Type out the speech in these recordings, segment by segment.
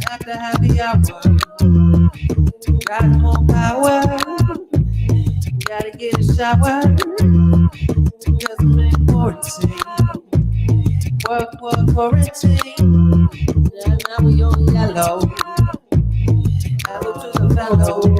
After happy hour, got more power. Gotta get a shower. Because I'm in quarantine. Work quarantine. Yeah, now we on yellow. Hello to the fellow.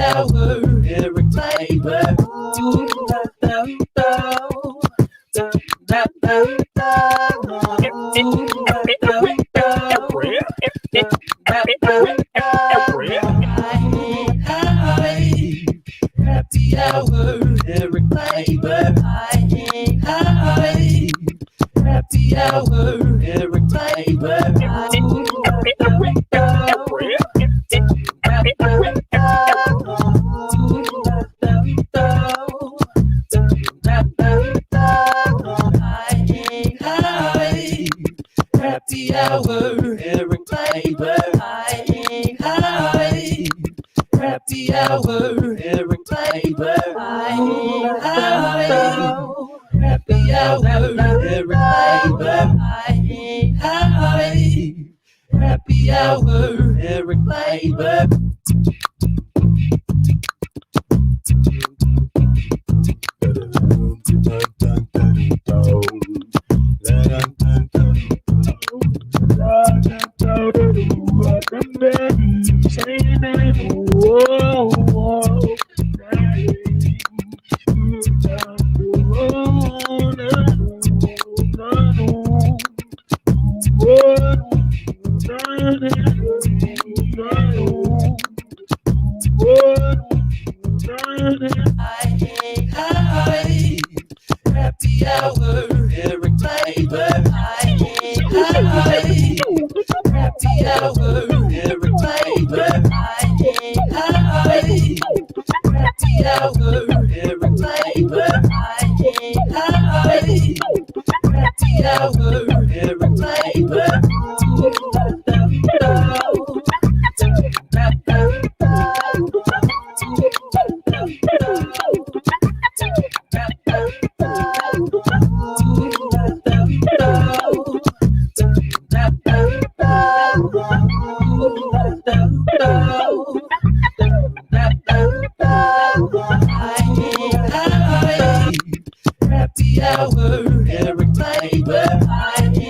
hour, Eric Kleiber. Happy hour, Eric Kleiber. Happy hour, Eric Kleiber. Happy hour, Eric Kleiber. Happy hour, Eric Kleiber. Happy hour, Eric Kleiber. Happy hour, Eric Kleiber. Happy hour, Eric Kleiber. Happy hour, Eric Kleiber. Happy hour, Eric Kleiber. Happy hour,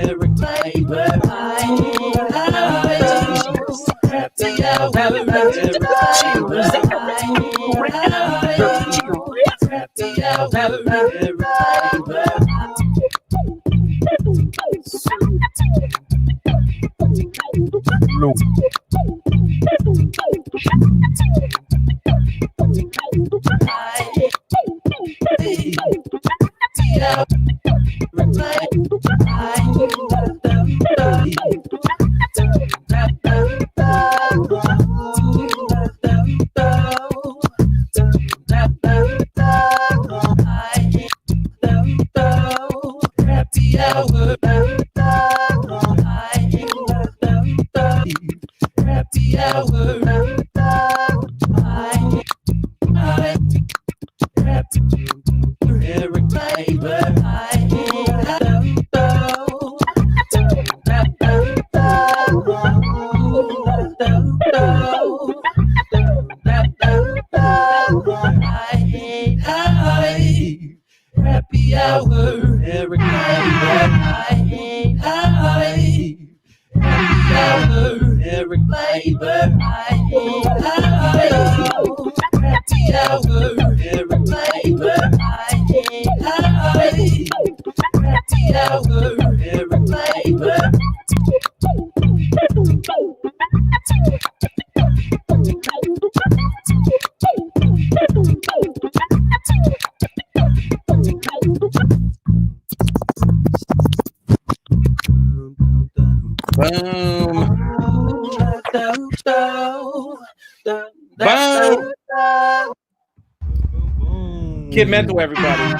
Eric Kleiber. Happy hour, Eric Kleiber. Happy hour, Eric Kleiber. Happy hour, Eric Kid Mental, everybody.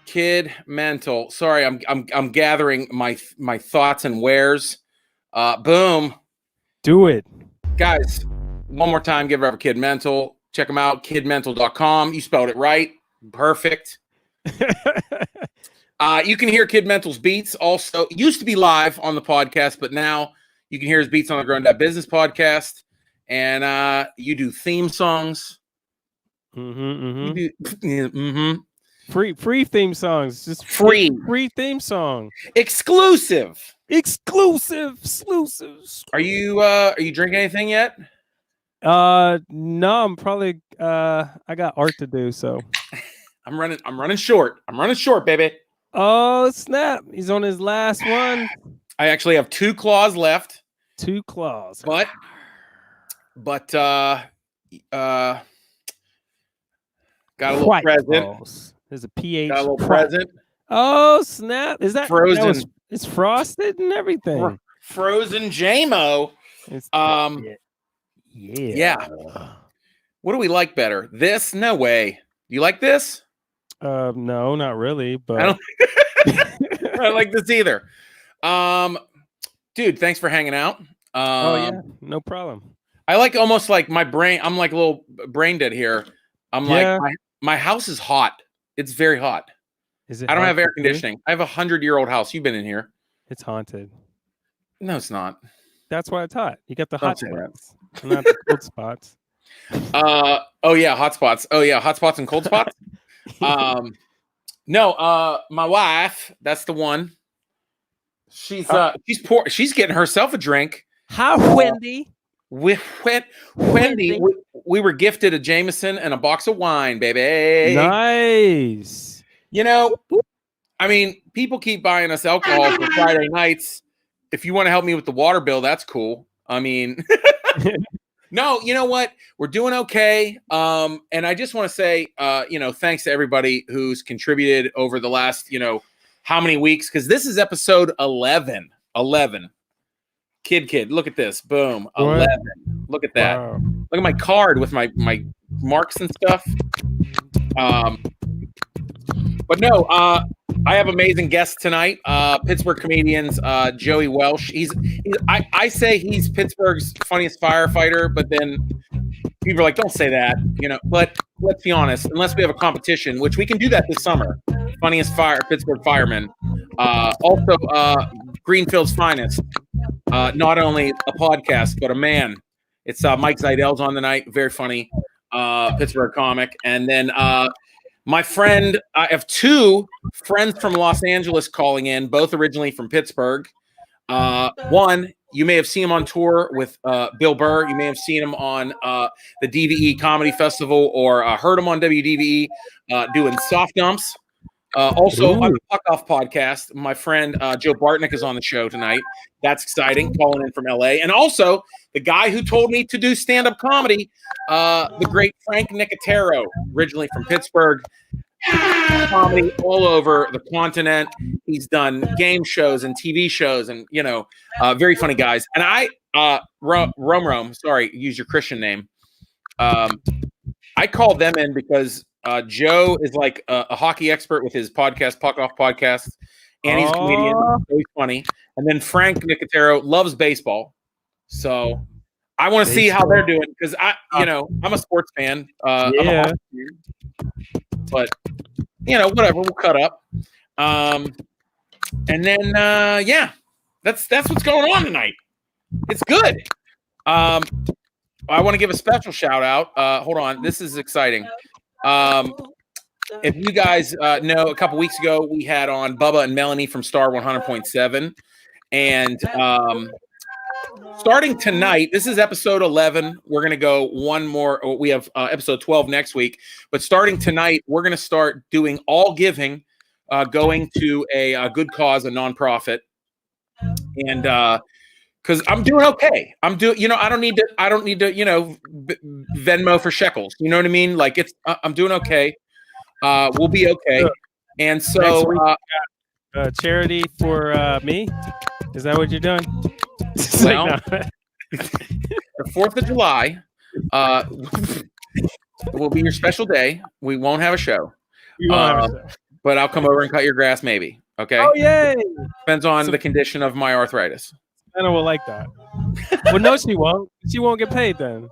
Kid Mental. Sorry, I'm gathering my thoughts and wares. Boom. Do it. Guys, one more time, give it up for Kid Mental. Check them out, kidmental.com. You spelled it right. Perfect. You can hear Kid Mental's beats also. It used to be live on the podcast, but now you can hear his beats on the Grown Up Business podcast. And you do theme songs. Free theme songs. Just Free theme song. exclusive. Exclusives. Are you drinking anything yet? No, I'm probably I got art to do, so I'm running short. Baby. oh snap. He's on his last one. I actually have 2 claws left. 2 claws. But got a little White present. claws. There's a pH. Got a little present. Oh snap. Is that Frozen? It's frosted and everything. Frozen JMO. It's, Yeah. What do we like better? This? No way. Do you like this? No, not really, but I don't I don't like this either. Dude, thanks for hanging out. oh yeah, no problem. I like almost like my brain. I'm like a little brain dead here. I'm like my house is hot. It's very hot. Is it? I don't have air conditioning. I have a 100-year-old house. You've been in here. It's haunted. No, it's not. That's why it's hot. You got the Don't hot say that. spots, not the cold spots. Oh yeah, hot spots. Oh yeah, hot spots and cold spots. No, my wife, that's the one. She's poor. She's getting herself a drink. Hi, Wendy. Wendy, we were gifted a Jameson and a box of wine, baby. Nice. You know, I mean, people keep buying us alcohol for Friday nights. If you want to help me with the water bill, that's cool. I mean, no, you know what? We're doing okay. And I just want to say, thanks to everybody who's contributed over the last, how many weeks? Because this is episode 11. 11. Kid, look at this. Boom. 11. Look at that. Wow. Look at my card with my marks and stuff. But no, I have amazing guests tonight. Pittsburgh comedians, Joey Welsh. I say he's Pittsburgh's funniest firefighter, but then people are like, don't say that, But let's be honest, unless we have a competition, which we can do that this summer. Funniest Pittsburgh fireman. Also, Greenfield's finest. Not only a podcast, but a man. It's Mike Zydel's on the night. Very funny Pittsburgh comic. And then my friend, I have 2 friends from Los Angeles calling in, both originally from Pittsburgh. One, you may have seen him on tour with Bill Burr. You may have seen him on the DVE Comedy Festival or heard him on WDVE doing soft dumps. Also, on the Puck Off podcast, my friend Joe Bartnick is on the show tonight. That's exciting, calling in from LA. And also, the guy who told me to do stand-up comedy, the great FRANK NIOCTERO, originally from Pittsburgh. Comedy all over the continent. He's done game shows and TV shows and, very funny guys. And I, Rome, sorry, use your Christian name. I called them in because Joe is like a hockey expert with his podcast, Puck Off Podcast, and he's a comedian, very funny. And then FRANK NIOCTERO loves baseball, so I want to see how they're doing because I'm a sports fan. Yeah, but whatever, we'll cut up. And then that's what's going on tonight. It's good. I want to give a special shout out. Hold on, this is exciting. If you guys know, a couple weeks ago we had on Bubba and Melanie from Star 100.7, and starting tonight, this is episode 11. We're going to go one more. We have episode 12 next week, but starting tonight, we're going to start doing all giving, going to a good cause, a nonprofit, and because I'm doing okay. I don't need to, Venmo for shekels. You know what I mean? Like I'm doing okay. We'll be okay. And so, charity for me. Is that what you're doing? Well, the 4th of July will be your special day. We won't have a show. But I'll come over and cut your grass maybe. Okay? Oh, yay! Depends on the condition of my arthritis. Anna will like that. Well, no, she won't. She won't get paid then.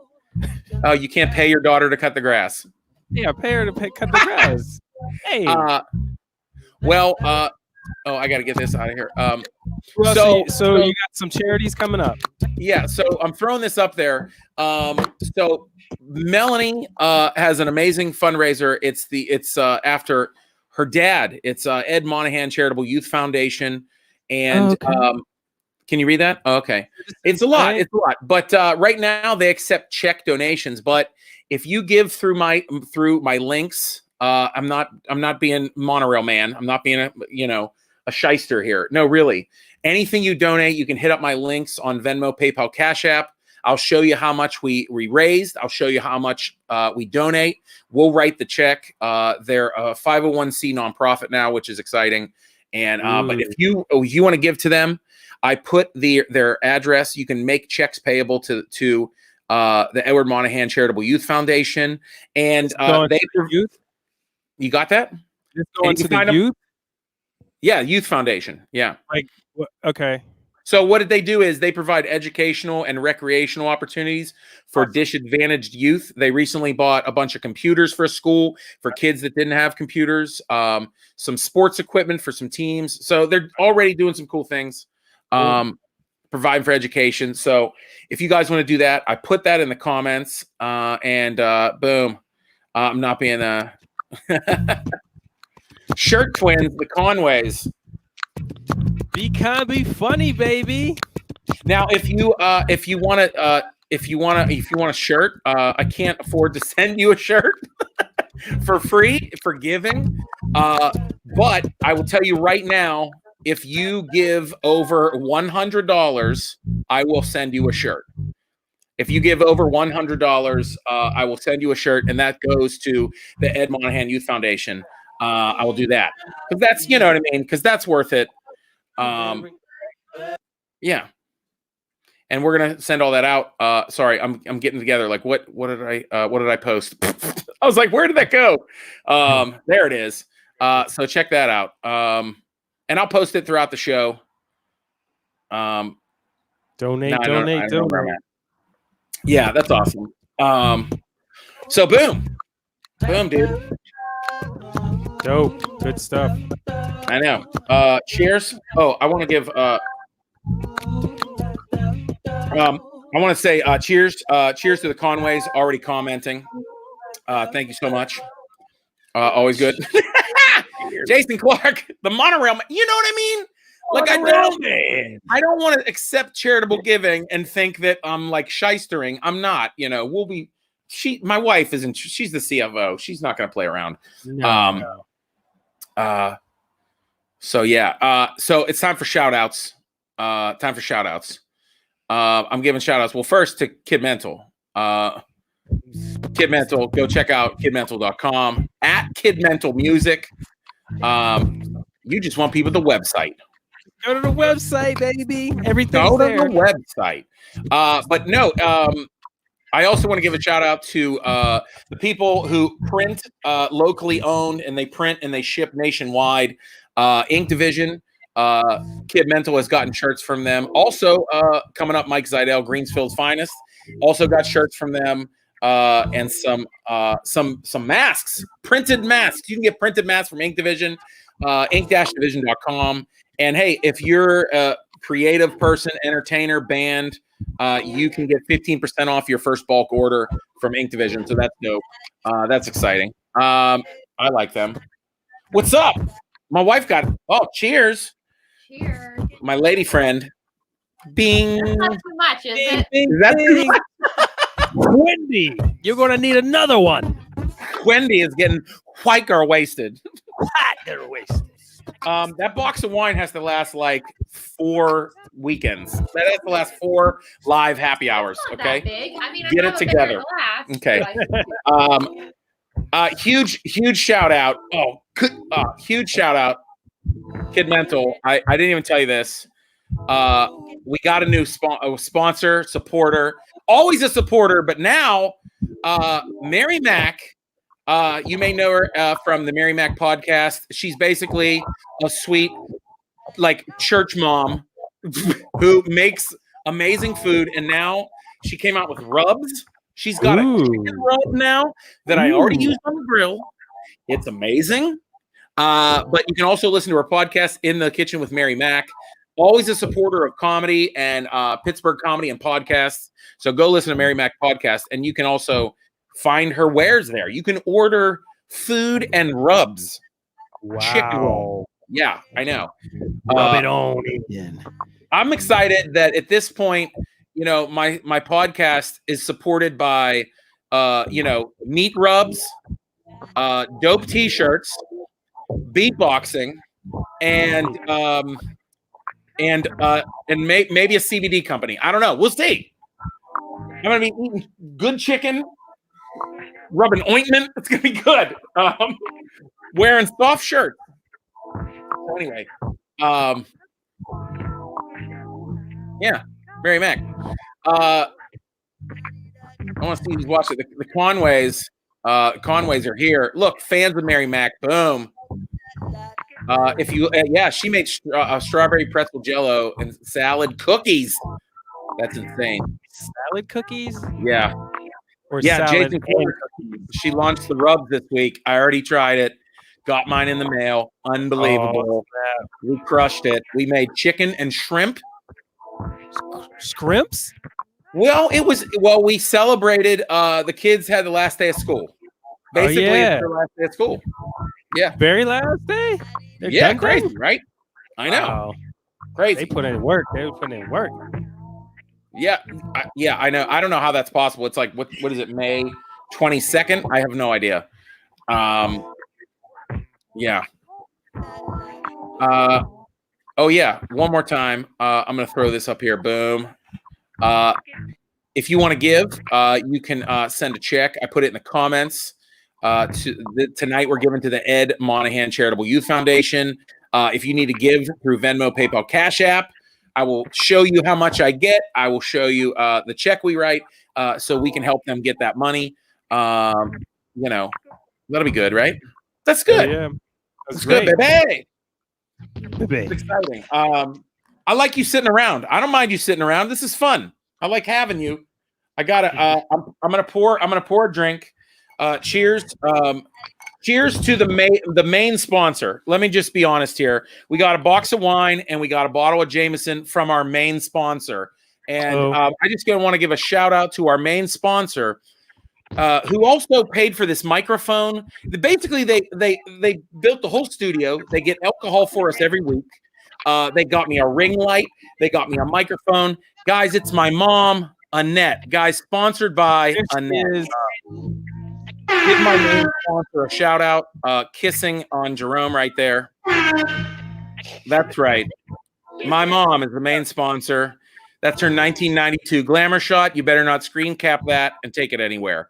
Oh, you can't pay your daughter to cut the grass. Yeah, pay her to cut the grass. Hey. I got to get this out of here. So you got some charities coming up. Yeah, so I'm throwing this up there. So Melanie has an amazing fundraiser. It's after her dad. It's Ed Monahan Charitable Youth Foundation. And can you read that? Oh, okay. It's a lot. It's a lot. But right now they accept check donations. But if you give through my links, I'm not being monorail man. I'm not being a shyster here. No, really. Anything you donate, you can hit up my links on Venmo, PayPal, Cash App. I'll show you how much we raised. I'll show you how much we donate. We'll write the check. They're a 501c nonprofit now, which is exciting. And but if you want to give to them, I put their address. You can make checks payable to the Edward Monahan Charitable Youth Foundation. And youth. You got that? It's going to the youth. Yeah, Youth Foundation. Yeah. Okay. So what did they do is they provide educational and recreational opportunities for disadvantaged youth. They recently bought a bunch of computers for a school for kids that didn't have computers, some sports equipment for some teams. So they're already doing some cool things, providing for education. So if you guys want to do that, I put that in the comments and boom. I'm not being Shirt Twins, the Conways. Be kind, be funny, baby. Now, if you want a shirt, I can't afford to send you a shirt for free for giving. But I will tell you right now, if you give over $100, I will send you a shirt. If you give over $100, I will send you a shirt, and that goes to the Ed Monahan Youth Foundation. I will do that because that's, you know what I mean, because that's worth it. Yeah, and we're gonna send all that out. Sorry, I'm getting together. Like, what did I post? I was like, where did that go? There it is. So check that out. And I'll post it throughout the show. Donate. Yeah, that's awesome. So boom, dude. Dope. Good stuff. I know. Cheers. Oh, I want to give I want to say cheers. Cheers to the Conways already commenting. Thank you so much. Always good. Jason Clark, the monorail man. You know what I mean? Like, I don't want to accept charitable giving and think that I'm like shystering. I'm not, my wife isn't, she's the CFO. She's not going to play around. No. So yeah. So it's time for shout outs. I'm giving shout outs. Well, first to Kid Mental. Kid Mental, go check out kidmental.com at Kid Mental Music. You just want people to the website. Go to the website, baby. Everything's go to there. the website. But no, I also want to give a shout out to the people who print locally owned, and they print and they ship nationwide. Ink Division, Kid Mental has gotten shirts from them. Also, coming up, Mike Zydel, Greenfield's finest, also got shirts from them. And some masks, printed masks. You can get printed masks from Ink Division, ink-division.com. And hey, if you're a creative person, entertainer, band, you can get 15% off your first bulk order from Ink Division. So that's dope. That's exciting. I like them. What's up? My wife got, cheers. Cheers. My lady friend. Bing. That's not too much, is it? Is that too much? Wendy, you're gonna need another one. Wendy is getting white girl wasted. They're wasted. That box of wine has to last like 4 weekends. That has to last 4 live happy hours. Not Okay, that big. I mean, get it together. Okay. Huge shout out. Huge shout out. Kid Mental. I didn't even tell you this. We got a new sponsor, supporter. Always a supporter, but now Mary Mac, you may know her from the Mary Mac podcast. She's basically a sweet, like, church mom who makes amazing food, and now she came out with rubs. She's got a chicken rub now that I already used on the grill. It's amazing. But you can also listen to her podcast, In the Kitchen with Mary Mac. Always a supporter of comedy and Pittsburgh comedy and podcasts. So go listen to Mary Mac podcast, and you can also find her wares there. You can order food and rubs chicken roll. Yeah, I know. Rub it on in. I'm excited that at this point, you know, my podcast is supported by, you know, meat rubs, dope T-shirts, beatboxing, and maybe a CBD company. I don't know. We'll see. I'm gonna be eating good chicken, rubbing ointment. It's gonna be good. Wearing soft shirts. Anyway, yeah, Mary Mac. I want to see who's watching. The Conways. Conways are here. Look, fans of Mary Mac. Boom. If you, yeah, she made strawberry pretzel jello and salad cookies. That's insane. Salad cookies? Yeah. Or yeah, salad Jason Taylor, she launched the rubs this week. I already tried it. Got mine in the mail. Unbelievable. Oh, we crushed it. We made chicken and shrimp. Scrimps? Well, we celebrated the kids had the last day of school. Basically, it's their last day of school. Yeah. Very last day? They're crazy, right? I know. Wow. Crazy. They put in work. They put in work. Yeah. I know. I don't know how that's possible. It's like, what is it, May 22nd? I have no idea. Yeah. Oh, yeah. One more time. I'm going to throw this up here. Boom. If you want to give, you can send a check. I put it in the comments. Tonight, we're giving to the Ed Monahan Charitable Youth Foundation. If you need to give through Venmo, PayPal, Cash App, I will show you how much I get. I will show you the check we write so we can help them get that money. You know, that'll be good, right? That's good. Yeah. That's good, baby. It's exciting. I like you sitting around. I don't mind you sitting around. This is fun. I like having you. I gotta. I'm gonna pour a drink. Cheers. Cheers to the main sponsor. Let me just be honest here. We got a box of wine and we got a bottle of Jameson from our main sponsor. And I just gonna want to give a shout out to our main sponsor, who also paid for this microphone. Basically, they built the whole studio. They get alcohol for us every week. They got me a ring light. They got me a microphone. Guys, it's my mom, Annette. Guys, sponsored by Annette. Give my main sponsor a shout out. Kissing on Jerome right there. That's right. My mom is the main sponsor. That's her 1992 glamour shot. You better not screen cap that and take it anywhere.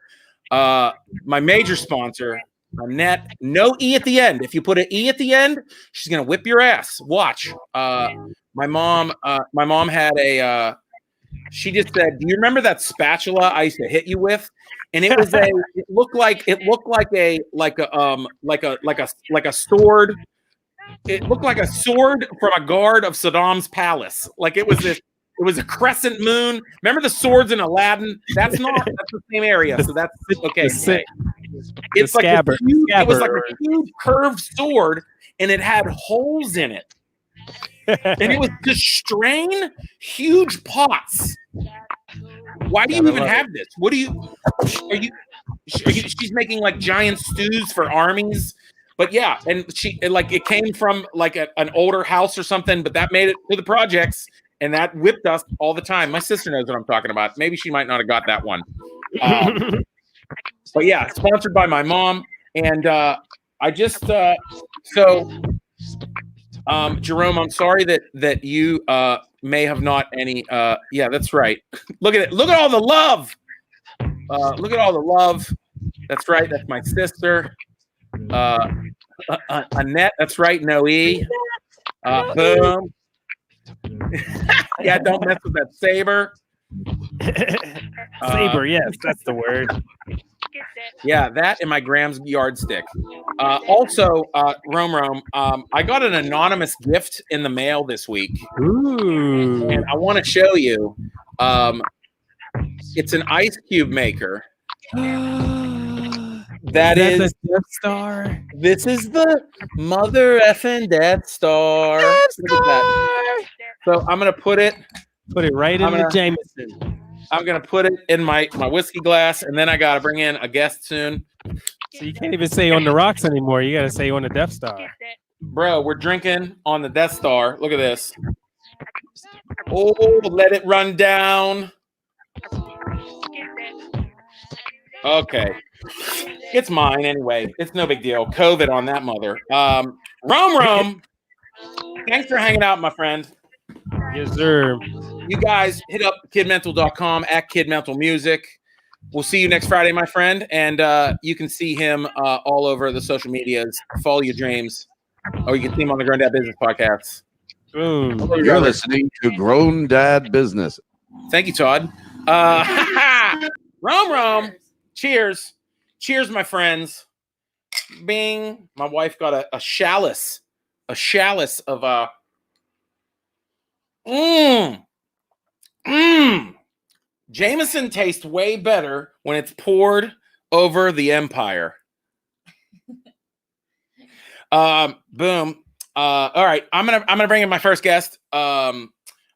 My major sponsor, Annette. No E at the end. If you put an E at the end, she's gonna whip your ass. Watch. My mom had a. She just said, "Do you remember that spatula I used to hit you with?" And it was it looked like a sword. It looked like a sword from a guard of Saddam's palace. Like it was this. It was a crescent moon. Remember the swords in Aladdin? That's the same area. So that's okay. It's like it was like a huge curved sword, and it had holes in it. And it was to strain huge pots. Why do you even have this? Are you she's making like giant stews for armies? But yeah, and it came from like an older house or something, but that made it to the projects, and that whipped us all the time. My sister knows what I'm talking about. Maybe she might not have got that one. But yeah, sponsored by my mom. And I just Jerome, I'm sorry that you may have not any yeah, that's right. Look at it. Look at all the love. Look at all the love. That's right. That's my sister. Annette, that's right. No E. Boom. Yeah, don't mess with that saber. Saber, yes, that's the word. Yeah, that and my Graham's yardstick. Also, Rome, I got an anonymous gift in the mail this week. Ooh. And I want to show you. It's an ice cube maker. That is the Death Star. This is the mother effing Death Star. Look at that. So I'm gonna put it right in the Jameson. I'm gonna put it in my whiskey glass, and then I gotta bring in a guest soon. So you can't even say on the rocks anymore. You got to say on the Death Star. Bro, we're drinking on the Death Star. Look at this. Oh, let it run down. Okay. It's mine anyway. It's no big deal. COVID on that mother. Rome. Thanks for hanging out, my friend. Yes, sir. You guys hit up kidmental.com at kidmentalmusic. We'll see you next Friday, my friend. And you can see him all over the social medias. Follow your dreams. Or you can see him on the Grown Dad Business Podcast. Boom. You're listening to Grown Dad Business. Thank you, Todd. Rome. Cheers. Cheers, my friends. Bing. My wife got a chalice. A chalice of Jameson tastes way better when it's poured over the Empire. Boom. All right. I'm gonna bring in my first guest. I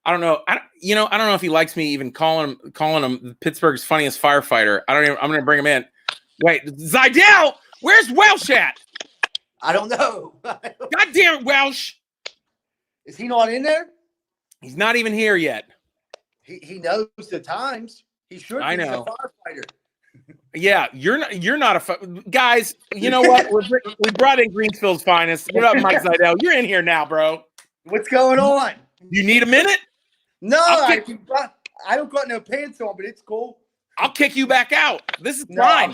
don't know if he likes me even calling him Pittsburgh's funniest firefighter. I'm gonna bring him in. Wait, Zydel, where's Welsh at? I don't know. God damn it, Welsh. Is he not in there? He's not even here yet. He knows the times. He should be. I know. He's a firefighter. Yeah, you're not guys. You know what? We brought in Greenfield's finest. What up, Mike Zydel? You're in here now, bro. What's going on? You need a minute? No, I don't got no pants on, but it's cool. I'll kick you back out. This is fine.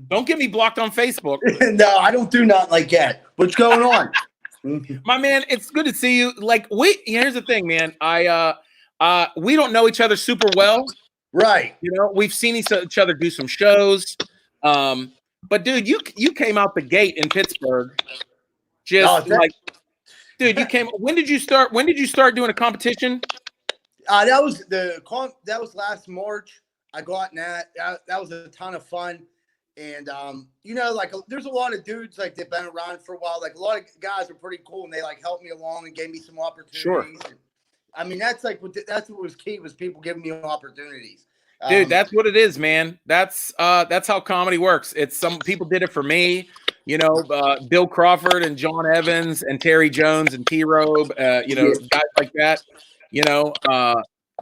Don't get me blocked on Facebook. No, I don't do nothing like that. What's going on? My man, it's good to see you. Like, here's the thing, man. We don't know each other super well. Right. You know, we've seen each other do some shows. But dude, you came out the gate in Pittsburgh. Dude, you came. When did you start doing a competition? That was last March. I got in that. That was a ton of fun. And there's a lot of dudes like they've been around for a while. Like a lot of guys are pretty cool and they like helped me along and gave me some opportunities. Sure. And, I mean, that's what was key was people giving me opportunities. Dude, that's what it is, man. That's how comedy works. It's some people did it for me, you know, Bill Crawford and John Evans and Terry Jones and T-Robe, guys like that, you know,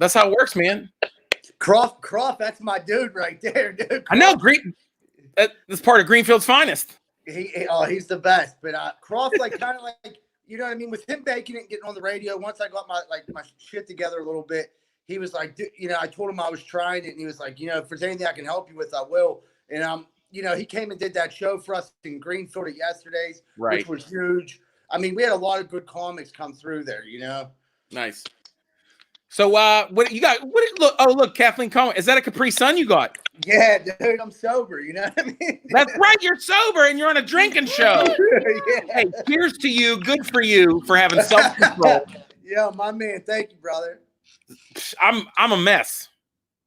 that's how it works, man. Croft, that's my dude right there, dude. Croft, I know, that's part of Greenfield's finest. He's the best. But Croft, kind of you know what I mean, with him making it and getting on the radio. Once I got my shit together a little bit, he was like, I told him I was trying it, and he was like, if there's anything I can help you with, I will. And he came and did that show for us in Greenfield at yesterday's, right, which was huge. I mean, we had a lot of good comics come through there, Nice. So, what you got? Look, Kathleen Cohen. Is that a Capri Sun you got? Yeah, dude, I'm sober. You know what I mean? That's right. You're sober and you're on a drinking show. Yeah. Hey, cheers to you. Good for you for having self-control. Yeah, my man. Thank you, brother. I'm a mess.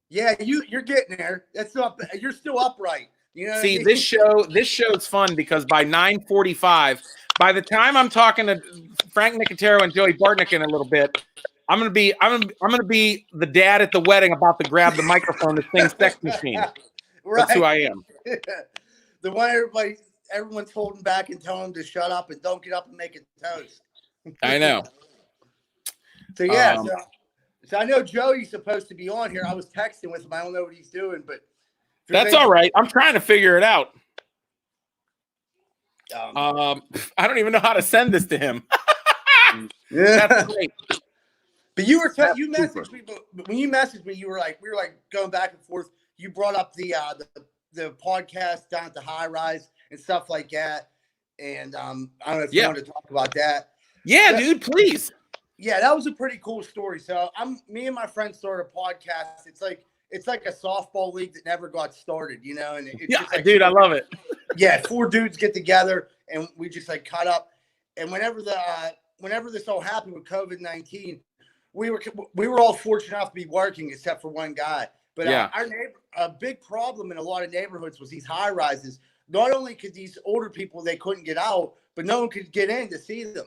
Yeah, you're getting there. That's not. You're still upright. You know. See, this show's fun because by 9:45, by the time I'm talking to Frank Nicotero and Joey Bartnick in a little bit, I'm gonna be the dad at the wedding about to grab the microphone to sing Sex Machine. Right. That's who I am. The one everyone's holding back and telling them to shut up and don't get up and make a toast. I know. So yeah, so I know Joey's supposed to be on here. I was texting with him. I don't know what he's doing, but that's all right. I'm trying to figure it out. I don't even know how to send this to him. Yeah. That's great. But you messaged me. But when you messaged me, we were going back and forth. You brought up the podcast down at the High Rise and stuff like that. And I don't know if you want to talk about that. Yeah, dude, please. Yeah, that was a pretty cool story. So me and my friend started a podcast. It's like a softball league that never got started, And it's dude, I love it. Yeah, 4 dudes get together and we just cut up. And whenever this all happened with COVID-19, we were all fortunate enough to be working except for one guy. But a big problem in a lot of neighborhoods was these high rises. Not only could these older people, they couldn't get out, but no one could get in to see them.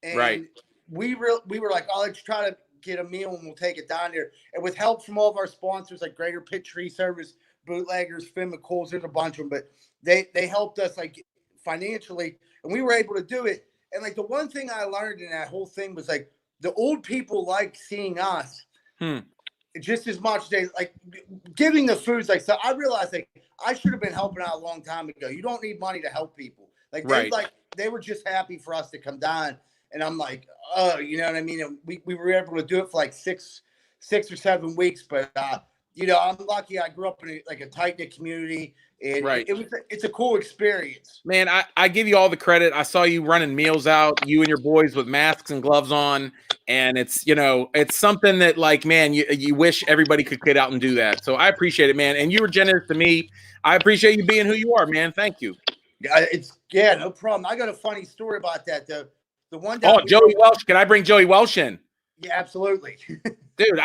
And we were like, let's try to get a meal and we'll take it down there. And with help from all of our sponsors like Greater Pitt Tree Service, Bootleggers, Finn McCool's, there's a bunch of them, but they helped us like financially, and we were able to do it. And like the one thing I learned in that whole thing was like the old people like seeing us just as much as they like giving the foods. Like, so I realized like I should have been helping out a long time ago. You don't need money to help people. Like they were just happy for us to come down. And I'm like, oh, you know what I mean? And we were able to do it for like six or 7 weeks. But, you know, I'm lucky I grew up in a tight-knit community. And it's a cool experience. Man, I give you all the credit. I saw you running meals out, you and your boys with masks and gloves on. And it's, you know, it's something that like, man, you wish everybody could get out and do that. So I appreciate it, man. And you were generous to me. I appreciate you being who you are, man. Thank you. Yeah, no problem. I got a funny story about that, though. The one Joey Welsh. Can I bring Joey Welsh in? Yeah, absolutely. Dude,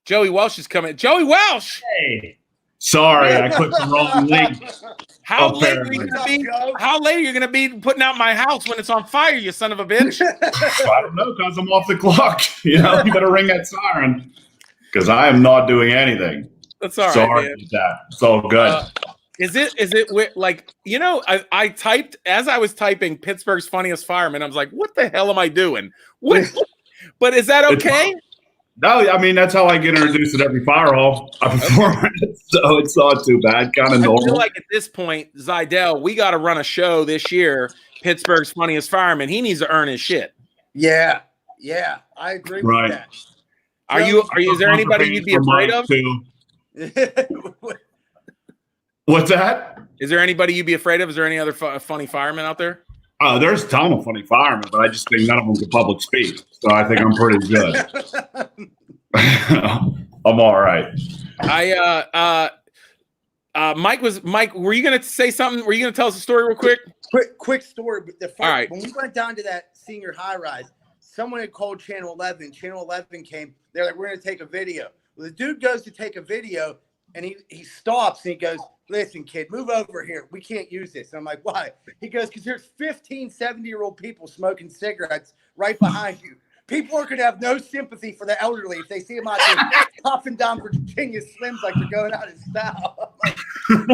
Joey Welsh is coming. Joey Welsh! Hey. Sorry, I clicked the wrong link. How late are you gonna be putting out my house when it's on fire, you son of a bitch? I don't know, because I'm off the clock. You know, you better ring that siren. Because I am not doing anything. That's all right. Sorry Man. about that. It's all good. Is it like, you know, I typed as I was typing Pittsburgh's funniest fireman. I was like, what the hell am I doing? What? But is that okay? No, I mean, that's how I get introduced at every fire hall I perform at, so it's not too bad. Kind of normal. I feel like at this point, Zydel, we got to run a show this year. Pittsburgh's funniest fireman. He needs to earn his shit. Yeah, I agree with that. Is there anybody you'd be afraid of? What's that? Is there anybody you'd be afraid of? Is there any other funny firemen out there? There's a ton of funny firemen, but I just think none of them can public speak. So I think I'm pretty good. I'm all right. Mike, were you going to say something? Were you going to tell us a story real quick? Quick story. All right. When we went down to that senior high rise, someone had called Channel 11. Channel 11 came. They're like, we're going to take a video. Well, the dude goes to take a video, and he stops, and he goes, listen, kid, move over here. We can't use this. And I'm like, why? He goes, because there's 15, 70-year-old people smoking cigarettes right behind you. People are going to have no sympathy for the elderly if they see them out there puffing down Virginia Slims like they're going out of style. Like, and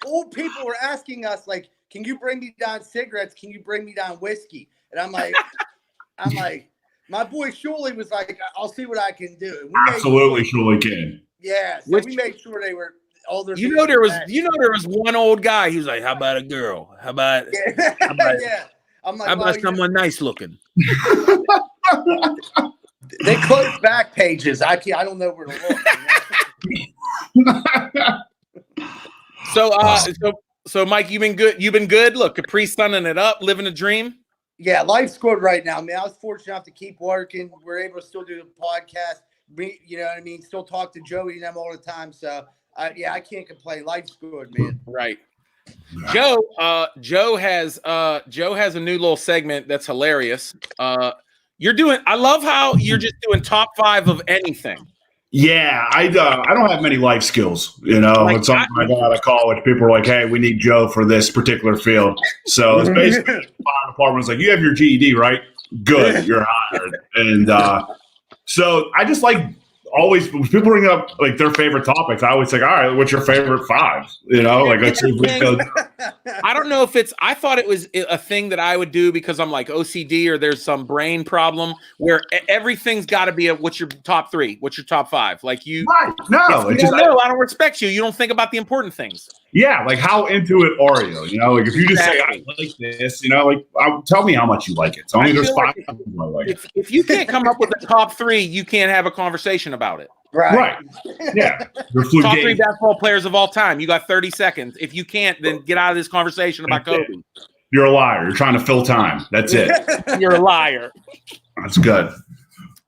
old people were asking us, like, can you bring me down cigarettes? Can you bring me down whiskey? And I'm like, my boy Shuley was like, I'll see what I can do. And we absolutely, Shuley can. Yeah, so we made sure they were. You know there was one old guy. He was like, "How about a girl? How about I'm like, how about someone nice looking?" They closed back pages. I don't know where to look. So Mike, you've been good. You've been good. Look, Capri sunning it up, living a dream. Yeah, life's good right now, man. I was fortunate enough to keep working. We're able to still do the podcast. You know what I mean? Still talk to Joey and them all the time. So. I can't complain. Life's good, man. Right. Joe has a new little segment that's hilarious. I love how you're just doing top 5 of anything. Yeah, I don't have many life skills, you know. Like, it's something I got out of college. People are like, hey, we need Joe for this particular field. So it's basically the fire department's like, you have your GED, right? Good, you're hired. And so I just like always when people bring up like their favorite topics, I always say, all right, what's your favorite 5? You know, like let's see if we go. I don't know if I thought it was a thing that I would do because I'm like OCD or there's some brain problem where everything's got to be what's your top 3? What's your top 5? Like you, right. No, I don't respect you. You don't think about the important things. Yeah. Like how into it are you? You know, like if you just say, I like this, you know, like tell me how much you like it. Tell me there's 5. If you can't come up with the top 3, you can't have a conversation about it. Right. Yeah. Top 3 basketball players of all time. You got 30 seconds. If you can't, then get out of this conversation about Kobe. You're a liar. You're trying to fill time. That's it. You're a liar. That's good.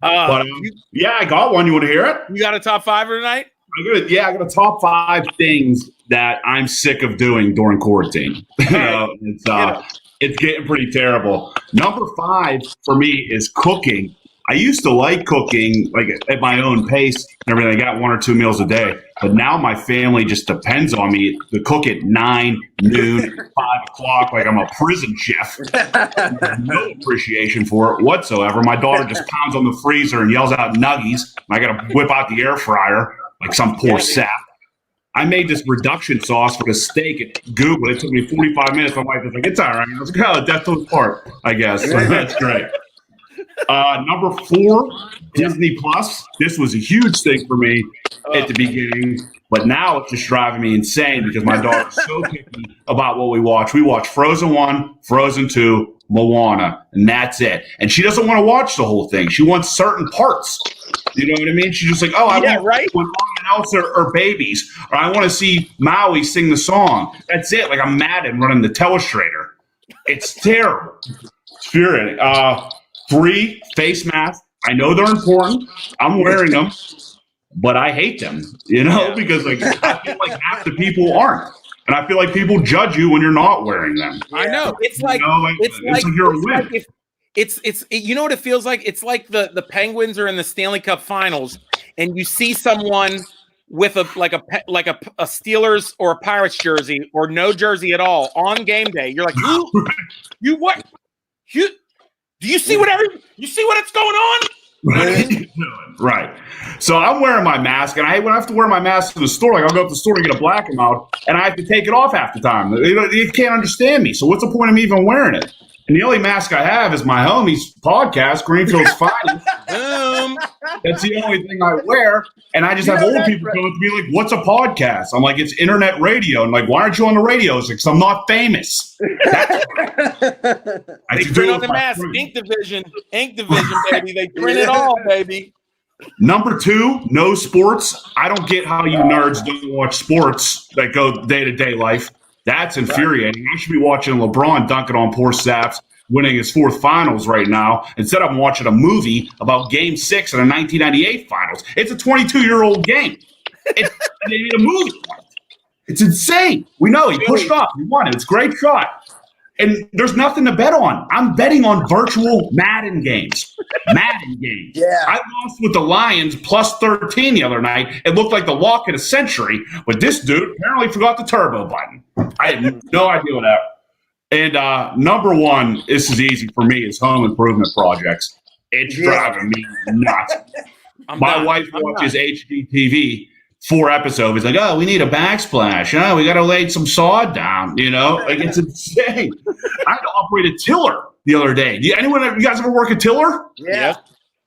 I got one. You want to hear it? You got a top 5 tonight? I got a top 5 things that I'm sick of doing during quarantine. It's getting pretty terrible. Number 5 for me is cooking. I used to like cooking like at my own pace and everything. I got 1 or 2 meals a day, but now my family just depends on me to cook at 9, noon, 5 o'clock. Like I'm a prison chef. No appreciation for it whatsoever. My daughter just pounds on the freezer and yells out nuggies. I got to whip out the air fryer like some poor sap. I made this reduction sauce for the steak and Google. It took me 45 minutes. My wife was like, it's all right. I was like, oh, that's the part, I guess. So that's great. Number 4, Disney Plus. This was a huge thing for me at the beginning, but now it's just driving me insane because my daughter's so picky about what we watch. We watch Frozen 1, Frozen 2, Moana, and that's it. And she doesn't want to watch the whole thing. She wants certain parts. You know what I mean? She's just like, oh, I want right. when Mom and Elsa are babies, or I want to see Maui sing the song. That's it. Like I'm mad at running the telestrator. It's terrible. It's infuriating. 3, face masks. I know they're important. I'm wearing them, but I hate them, because like I feel like half the people aren't. And I feel like people judge you when you're not wearing them. I know. It's like you're a win. It's you know what it feels like? It's like the Penguins are in the Stanley Cup Finals, and you see someone with a Steelers or a Pirates jersey or no jersey at all on game day. You're like, you what? Do you see what's going on? Right. So I'm wearing my mask, and when I have to wear my mask to the store, like I'll go to the store and get a black and out, and I have to take it off half the time. You can't understand me. So what's the point of me even wearing it? And the only mask I have is my homie's podcast, Greenfield's Finest. That's the only thing I wear. And I just have old people coming to me like, what's a podcast? I'm like, it's internet radio. And like, why aren't you on the radio? It's like, because I'm not famous. They print on the mask. Ink Division, baby. They print it all, baby. Number 2, no sports. I don't get how you nerds don't watch sports that go day-to-day life. That's infuriating. I should be watching LeBron dunking on poor Saps, winning his 4th finals right now. Instead, I'm watching a movie about Game 6 in the 1998 finals. It's a 22-year-old game. They made a movie. It's insane. We know he pushed off. He won it. It's a great shot. And there's nothing to bet on. I'm betting on virtual Madden games. Yeah. I lost with the Lions plus 13 the other night. It looked like the walk of the century, but this dude apparently forgot the turbo button. I had no idea what happened. And number 1, this is easy for me, is home improvement projects. It's driving me nuts. My wife watches HGTV. 4 episodes. It's like, oh, we need a backsplash. Oh, we got to lay some sod down. Like it's insane. I had to operate a tiller the other day. You guys ever work a tiller? Yeah.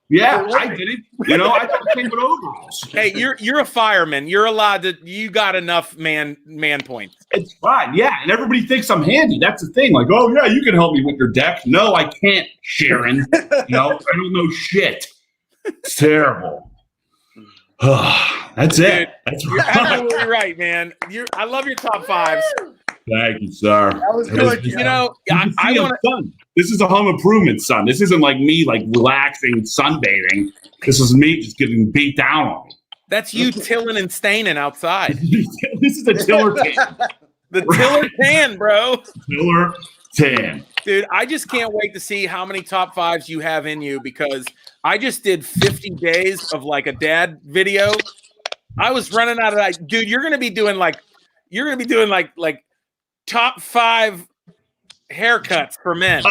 Yeah, I did it. I thought it came with overalls. Hey, you're a fireman. You're allowed to. You got enough man points. It's fine. Yeah, and everybody thinks I'm handy. That's the thing. Like, oh yeah, you can help me with your deck. No, I can't, Sharon. I don't know shit. It's terrible. That's it. That's You're absolutely right, man. I love your top 5s. Thank you, sir. That was good. I want to. This is a home improvement, son. This isn't like me like relaxing, sunbathing. This is me just getting beat down on me. That's you tilling and staining outside. This is a tiller tan. The tiller tan, bro. Tiller tan. Dude, I just can't wait to see how many top 5s you have in you, because I just did 50 days of like a dad video. I was running out of that. Dude, you're going to be doing like top 5 haircuts for men.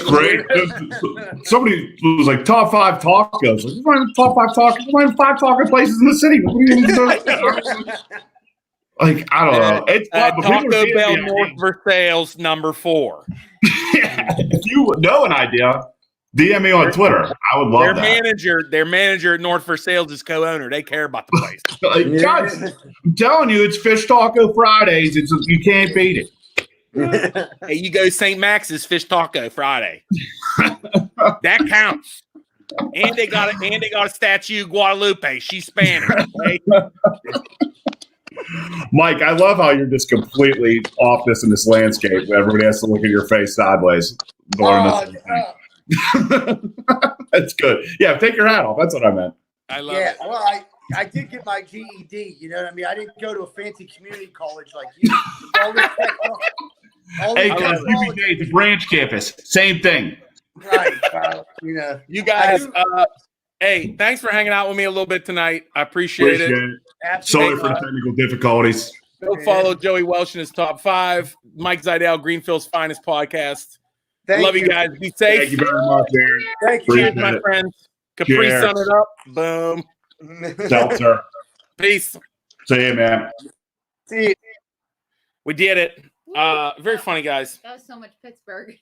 Great. Somebody was like top 5 tacos. Like, top 5 tacos. There's 5 taco places in the city. Like, I don't know. It's Taco Bell North Versailles number 4. If you know an idea, DM me on Twitter. I would love that. Their manager at North Versailles is co-owner. They care about the place. Guys, I'm telling you, it's Fish Taco Fridays. You can't beat it. Hey, you go St. Max's Fish Taco Friday. That counts. And they got a statue of Guadalupe. She's Spanish. Okay? Mike, I love how you're just completely off in this landscape. Everybody has to look at your face sideways. That's good. Yeah, take your hat off. That's what I meant. I love it. Well, I did get my GED. You know what I mean? I didn't go to a fancy community college like you. Hey, UVJ, the branch campus, same thing. Right. You guys. Hey, thanks for hanging out with me a little bit tonight. I appreciate it. Sorry for the technical difficulties. Go follow Joey Welsh in his top 5. Mike Zydel, Greenfield's Finest podcast. Love you guys. Be safe. Thank you very much, Aaron. Thank you. Cheers, my friends. Capri Sun it up. Boom. Seltzer. Peace. See you, man. See, We did it. Very funny, guys. That was so much Pittsburgh.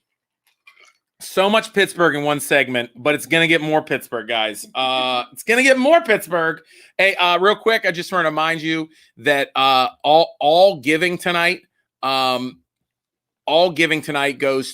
So much Pittsburgh in one segment, but it's gonna get more Pittsburgh, guys. It's gonna get more Pittsburgh. Hey, real quick, I just want to remind you that all giving tonight, goes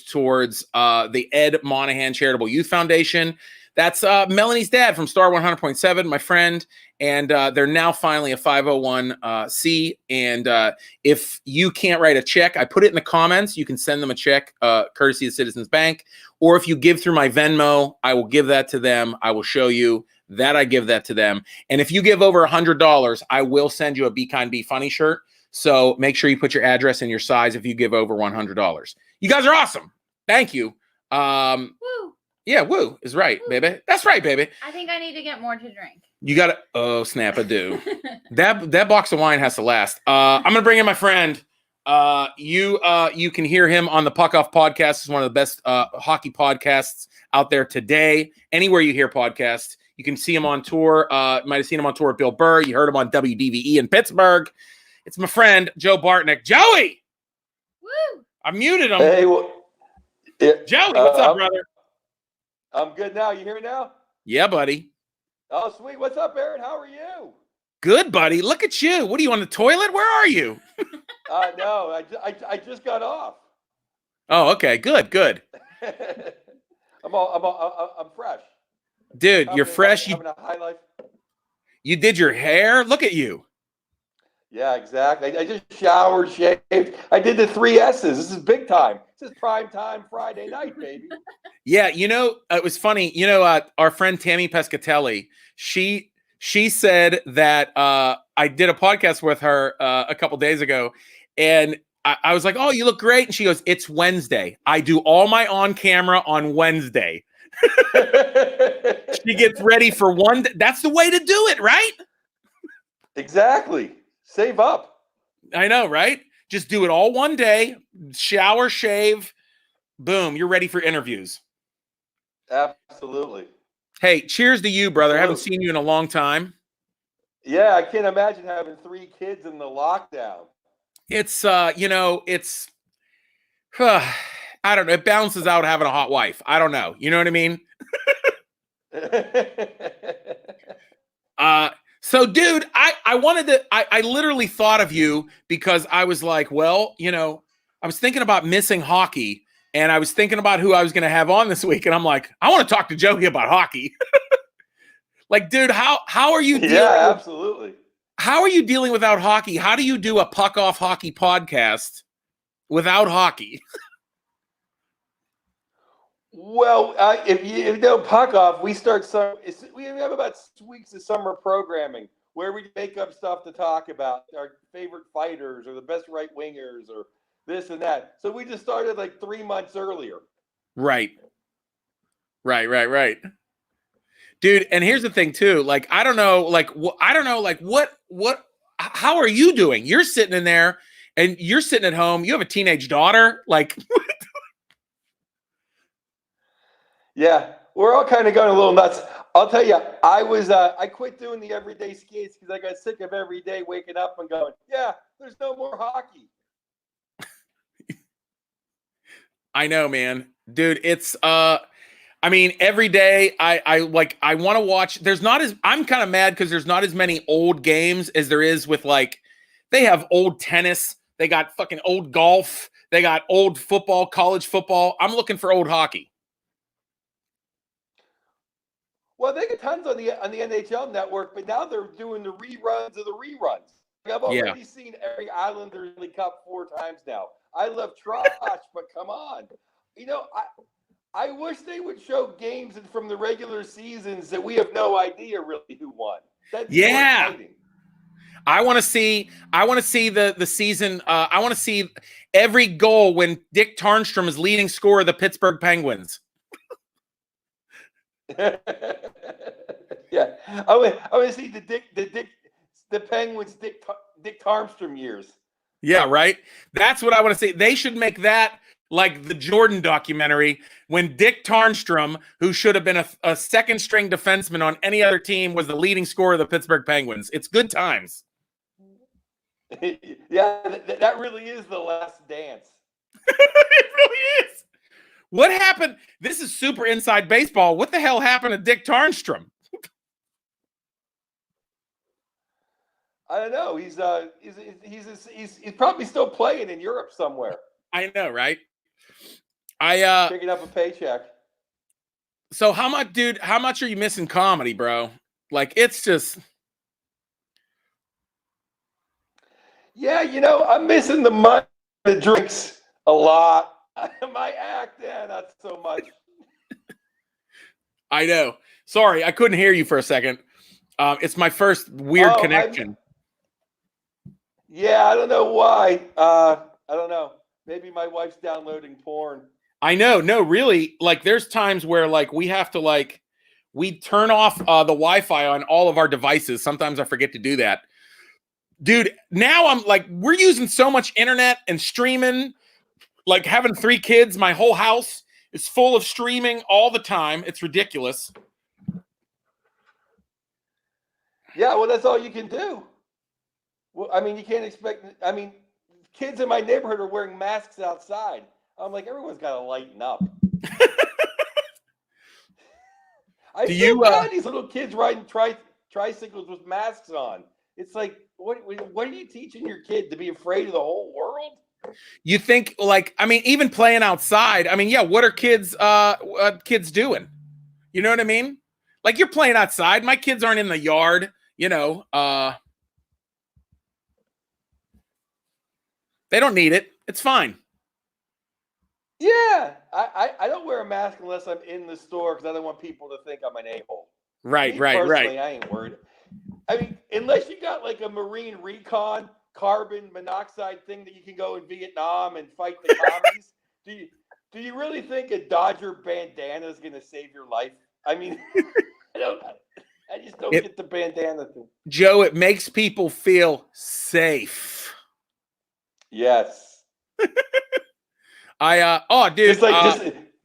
towards the Ed Monahan Charitable Youth Foundation. That's Melanie's dad from Star 100.7, my friend, and they're now finally a 501c. And if you can't write a check, I put it in the comments. You can send them a check, courtesy of Citizens Bank, or if you give through my Venmo, I will give that to them. I will show you that I give that to them. And if you give over $100, I will send you a Be Kind, Be Funny shirt. So make sure you put your address and your size if you give over $100. You guys are awesome. Thank you. Woo. Yeah, woo is right, baby. That's right, baby. I think I need to get more to drink. You got to, oh, snap, I do. That box of wine has to last. I'm going to bring in my friend. You can hear him on the Puck Off podcast. It's one of the best hockey podcasts out there today. Anywhere you hear podcasts, you can see him on tour. You might have seen him on tour with Bill Burr. You heard him on WDVE in Pittsburgh. It's my friend, Joe Bartnick. Joey! Woo! I muted him. Hey, Joey, what's up, brother? I'm good now. You hear me now? Yeah, buddy. Oh, sweet. What's up, Aaron? How are you? Good, buddy. Look at you. What are you, on the toilet? Where are you? No, I just got off. Oh, okay. Good. I'm fresh. Dude, you're fresh. Having a high life. You did your hair? Look at you. Yeah, exactly. I just showered, shaved. I did the 3 S's. This is big time. This is prime time Friday night, baby. Yeah, it was funny. Our friend Tammy Pescatelli, she said that I did a podcast with her a couple days ago, and I was like, "Oh, you look great." And she goes, "It's Wednesday. I do all my on camera on Wednesday." She gets ready for one. That's the way to do it, right? Exactly. Save up. I know, right? Just do it all one day. Shower, shave, boom. You're ready for interviews. Absolutely. Hey, cheers to you, brother. I haven't seen you in a long time. Yeah, I can't imagine having 3 kids in the lockdown. It's, I don't know. It balances out having a hot wife. I don't know. You know what I mean? So, dude, I literally thought of you because I was like, well, I was thinking about missing hockey, and I was thinking about who I was going to have on this week, and I'm like, I want to talk to Joey about hockey. Like, dude, how are you dealing? Yeah, absolutely. How are you dealing without hockey? How do you do a Puck Off hockey podcast without hockey? Well, if you know Puck Off, we have about 6 weeks of summer programming where we make up stuff to talk about our favorite fighters or the best right wingers or this and that. So we just started like 3 months earlier. Right. Dude, and here's the thing too. Like, I don't know, how are you doing? You're sitting in there and you're sitting at home. You have a teenage daughter. Like, yeah, we're all kind of going a little nuts. I'll tell you, I quit doing the everyday skates because I got sick of every day waking up and going, yeah, there's no more hockey. I know, man. Dude, it's every day I want to watch. I'm kind of mad because there's not as many old games as there is with, like, they have old tennis, they got fucking old golf, they got old football, college football. I'm looking for old hockey. Well, they got tons on the NHL network, but now they're doing the reruns of the reruns. I've already seen every Islanders Cup 4 times now. I love trash, but come on. I wish they would show games from the regular seasons that we have no idea really who won. That's more exciting. I want to see the season. I want to see every goal when Dick Tarnstrom is leading scorer of the Pittsburgh Penguins. Yeah, I want to see the Penguins Dick Tarnstrom years. Yeah, right. That's what I want to see. They should make that like the Jordan documentary when Dick Tarnstrom, who should have been a second string defenseman on any other team, was the leading scorer of the Pittsburgh Penguins. It's good times. Yeah, that really is the last dance. It really is. What happened? This is super inside baseball. What the hell happened to Dick Tarnstrom? I don't know. He's probably still playing in Europe somewhere. I know, right? Picking up a paycheck. So how much, dude? How much are you missing comedy, bro? Like, it's just. Yeah, I'm missing the money, the drinks a lot. My act, yeah, not so much. I know. Sorry, I couldn't hear you for a second. It's my first weird connection. Yeah, I don't know why. I don't know. Maybe my wife's downloading porn. I know. No, really. Like, there's times where, like, we have to, like, we turn off the Wi-Fi on all of our devices. Sometimes I forget to do that. Dude, now I'm like, we're using so much internet and streaming. Like, having 3 kids, my whole house is full of streaming all the time. It's ridiculous. Yeah, well, that's all you can do. Well, I mean, you can't expect. I mean, kids in my neighborhood are wearing masks outside. I'm like, everyone's got to lighten up. I feel bad these little kids riding tricycles with masks on. It's like, what are you teaching your kid, to be afraid of the whole world? You think, like, I mean, even playing outside. I mean, yeah, what are kids doing? You know what I mean? Like, you're playing outside. My kids aren't in the yard, They don't need it. It's fine. Yeah, I don't wear a mask unless I'm in the store because I don't want people to think I'm an a-hole. Right. I ain't worried. I mean, unless you got like a Marine recon carbon monoxide thing that you can go in Vietnam and fight the commies, do you really think a Dodger bandana is going to save your life? I mean, I just don't get the bandana thing. Joe, it makes people feel safe. Yes. Dude.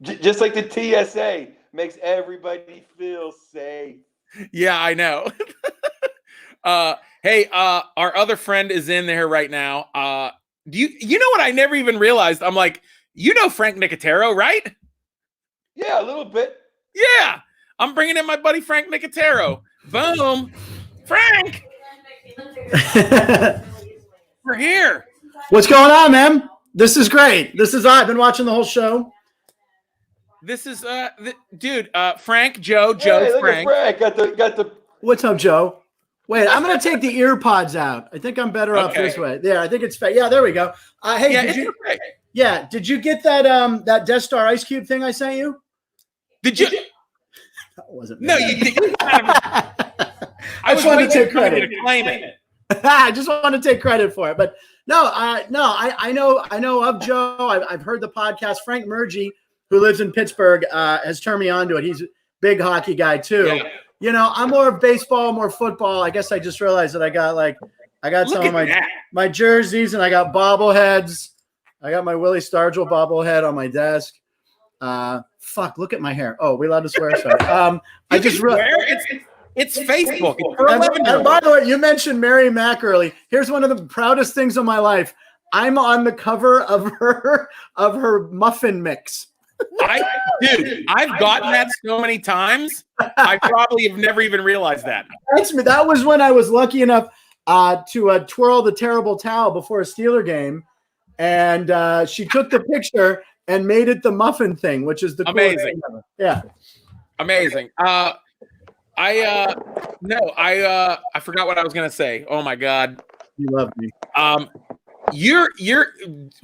Just like the TSA makes everybody feel safe. Yeah, I know. Hey, our other friend is in there right now. Do you know what I never even realized? I'm like, Frank Nicotero, right? Yeah, a little bit. Yeah, I'm bringing in my buddy Frank Nicotero. Boom, Frank. We're here. What's going on, man? This is great. I've been watching the whole show. This is dude, Frank, Joe, Hey, Frank. Got the. What's up, Joe? Wait, I'm gonna take the ear pods out. I think I'm better off this way. Yeah, I think it's fair. Yeah, there we go. Hey, did you get that that Death Star Ice Cube thing I sent you? Did you? That wasn't. No, you did. I just wanted to take credit. To claim it. I just want to take credit for it, but I know of Joe. I've heard the podcast. Frank Murgy, who lives in Pittsburgh, has turned me on to it. He's a big hockey guy too. Yeah. I'm more of baseball, more football. I guess I just realized that I got some of my jerseys, and I got bobbleheads. I got my Willie Stargell bobblehead on my desk. Fuck! Look at my hair. Oh, we allowed to swear? Sorry. I just It's Facebook. And by the way, you mentioned Mary Mack early. Here's one of the proudest things of my life. I'm on the cover of her muffin mix. I've gotten that so many times. I probably have never even realized that. That was when I was lucky enough to twirl the terrible towel before a Steeler game, and she took the picture and made it the muffin thing, which is the amazing. Coolest thing ever. Yeah, amazing. I forgot what I was gonna say. Oh my god, you love me. You're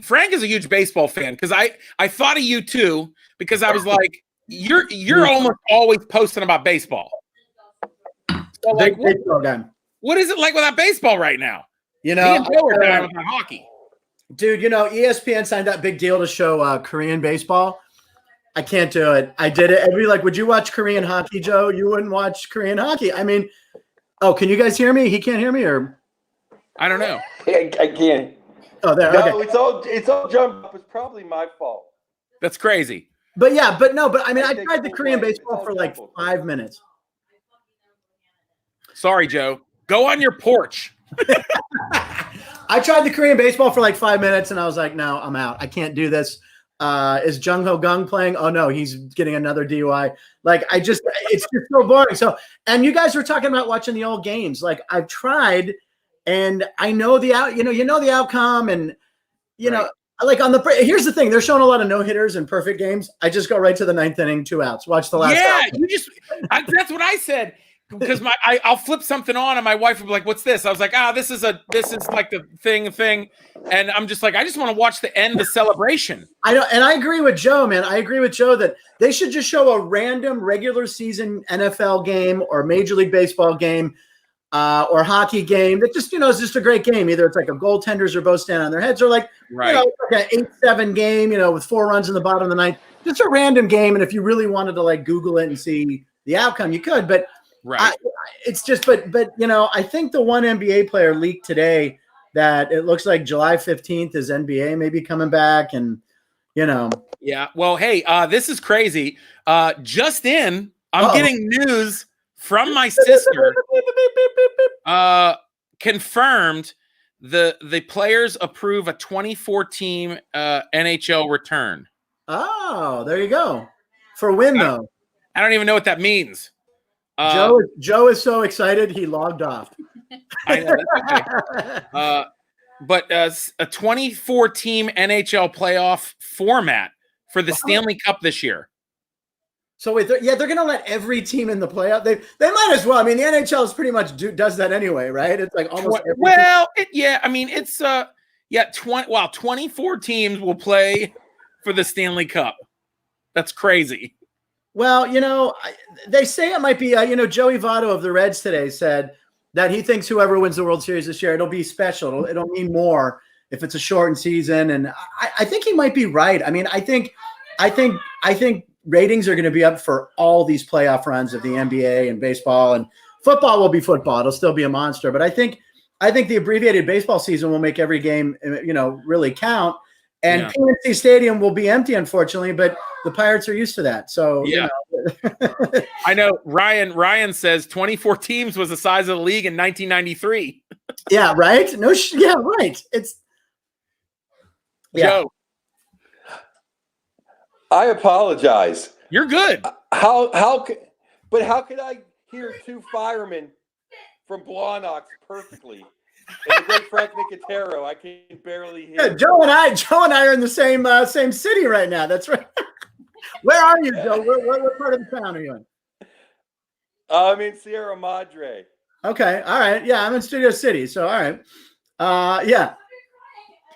Frank is a huge baseball fan because I thought of you too because I was like you're almost always posting about baseball. So like, what is it like without baseball right now? Me and Joe are down with hockey. Dude, ESPN signed that big deal to show Korean baseball. I can't do it. I did it. Would you watch Korean hockey, Joe? You wouldn't watch Korean hockey. I mean, can you guys hear me? He can't hear me, or I don't know. I can't. Oh, there. No, okay. It's all jumped up. It's probably my fault. That's crazy. But I mean, I tried the Korean baseball for like 5 minutes. Sorry, Joe. Go on your porch. I tried the Korean baseball for like 5 minutes, and I was like, no, I'm out. I can't do this. Is Jung Ho Gung playing? Oh no, he's getting another DUI. Like it's just so boring. So, and you guys were talking about watching the old games. Like I've tried, and I know the outcome, and like here's the thing: they're showing a lot of no hitters and perfect games. I just go right to the 9th inning, 2 outs. Watch the last. Yeah, that's what I said. Because I'll flip something on and my wife will be like, "What's this?" I was like, this is like the thing," and I'm just like, I just want to watch the end of celebration. I know, and I agree with Joe, man. I agree with Joe that they should just show a random regular season NFL game or Major League Baseball game or hockey game that just is just a great game. Either it's like a goaltenders are both standing on their heads, or like like an 8-7 game, with 4 runs in the bottom of the ninth. Just a random game, and if you really wanted to like Google it and see the outcome, you could, but. Right. It's just, but I think the one NBA player leaked today that it looks like July 15th is NBA maybe coming back, and Yeah. Well, hey, this is crazy. Just in, I'm getting news from my sister. Confirmed the players approve a 24-team NHL return. Oh, there you go. For when though? I don't even know what that means. Joe is so excited he logged off. I know, that's okay. But a 24-team NHL playoff format for the Stanley Cup this year. So wait, they're going to let every team in the playoff. They might as well. I mean, the NHL is pretty much does that anyway, right? It's like almost. I mean, it's 24 teams will play for the Stanley Cup. That's crazy. Well, they say it might be, Joey Votto of the Reds today said that he thinks whoever wins the World Series this year, it'll be special. It'll mean more if it's a shortened season. And I think he might be right. I mean, I think ratings are going to be up for all these playoff runs of the NBA and baseball, and football will be football. It'll still be a monster. But I think the abbreviated baseball season will make every game, really count. And PNC Stadium will be empty, unfortunately, but the Pirates are used to that. So, I know Ryan says 24 teams was the size of the league in 1993. Yeah, right. Right. It's Joe. I apologize. You're good. How could I hear 2 firemen from Blawnox perfectly? And the great Frank Nicotero, I can barely hear. Yeah, Joe and I are in the same city right now. That's right. Where are you, Joe? What part of the town are you in? I'm in Sierra Madre. Okay, all right. Yeah, I'm in Studio City. So, all right. Yeah.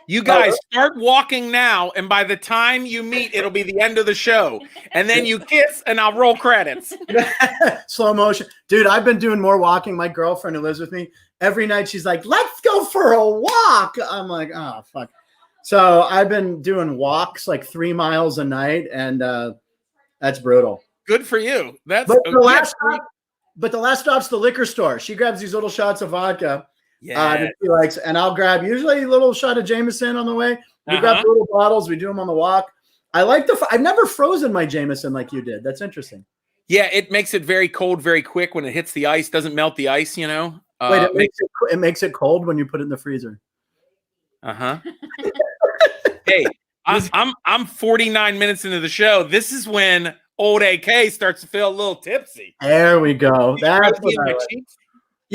You guys start walking now, and by the time you meet, it'll be the end of the show. And then you kiss, and I'll roll credits. Slow motion. Dude, I've been doing more walking. My girlfriend who lives with me, every night she's like, let's go for a walk. I'm like, oh, fuck. So I've been doing walks like 3 miles a night, and that's brutal. Good for you. But the last stop's the liquor store. She grabs these little shots of vodka. That she likes, and I'll grab usually a little shot of Jameson on the way. We grab the little bottles. We do them on the walk. I like I've never frozen my Jameson like you did. That's interesting. Yeah, it makes it very cold very quick when it hits the ice. Doesn't melt the ice, Wait, it makes it cold when you put it in the freezer. Hey, I'm 49 minutes into the show. This is when old AK starts to feel a little tipsy. There we go. That's what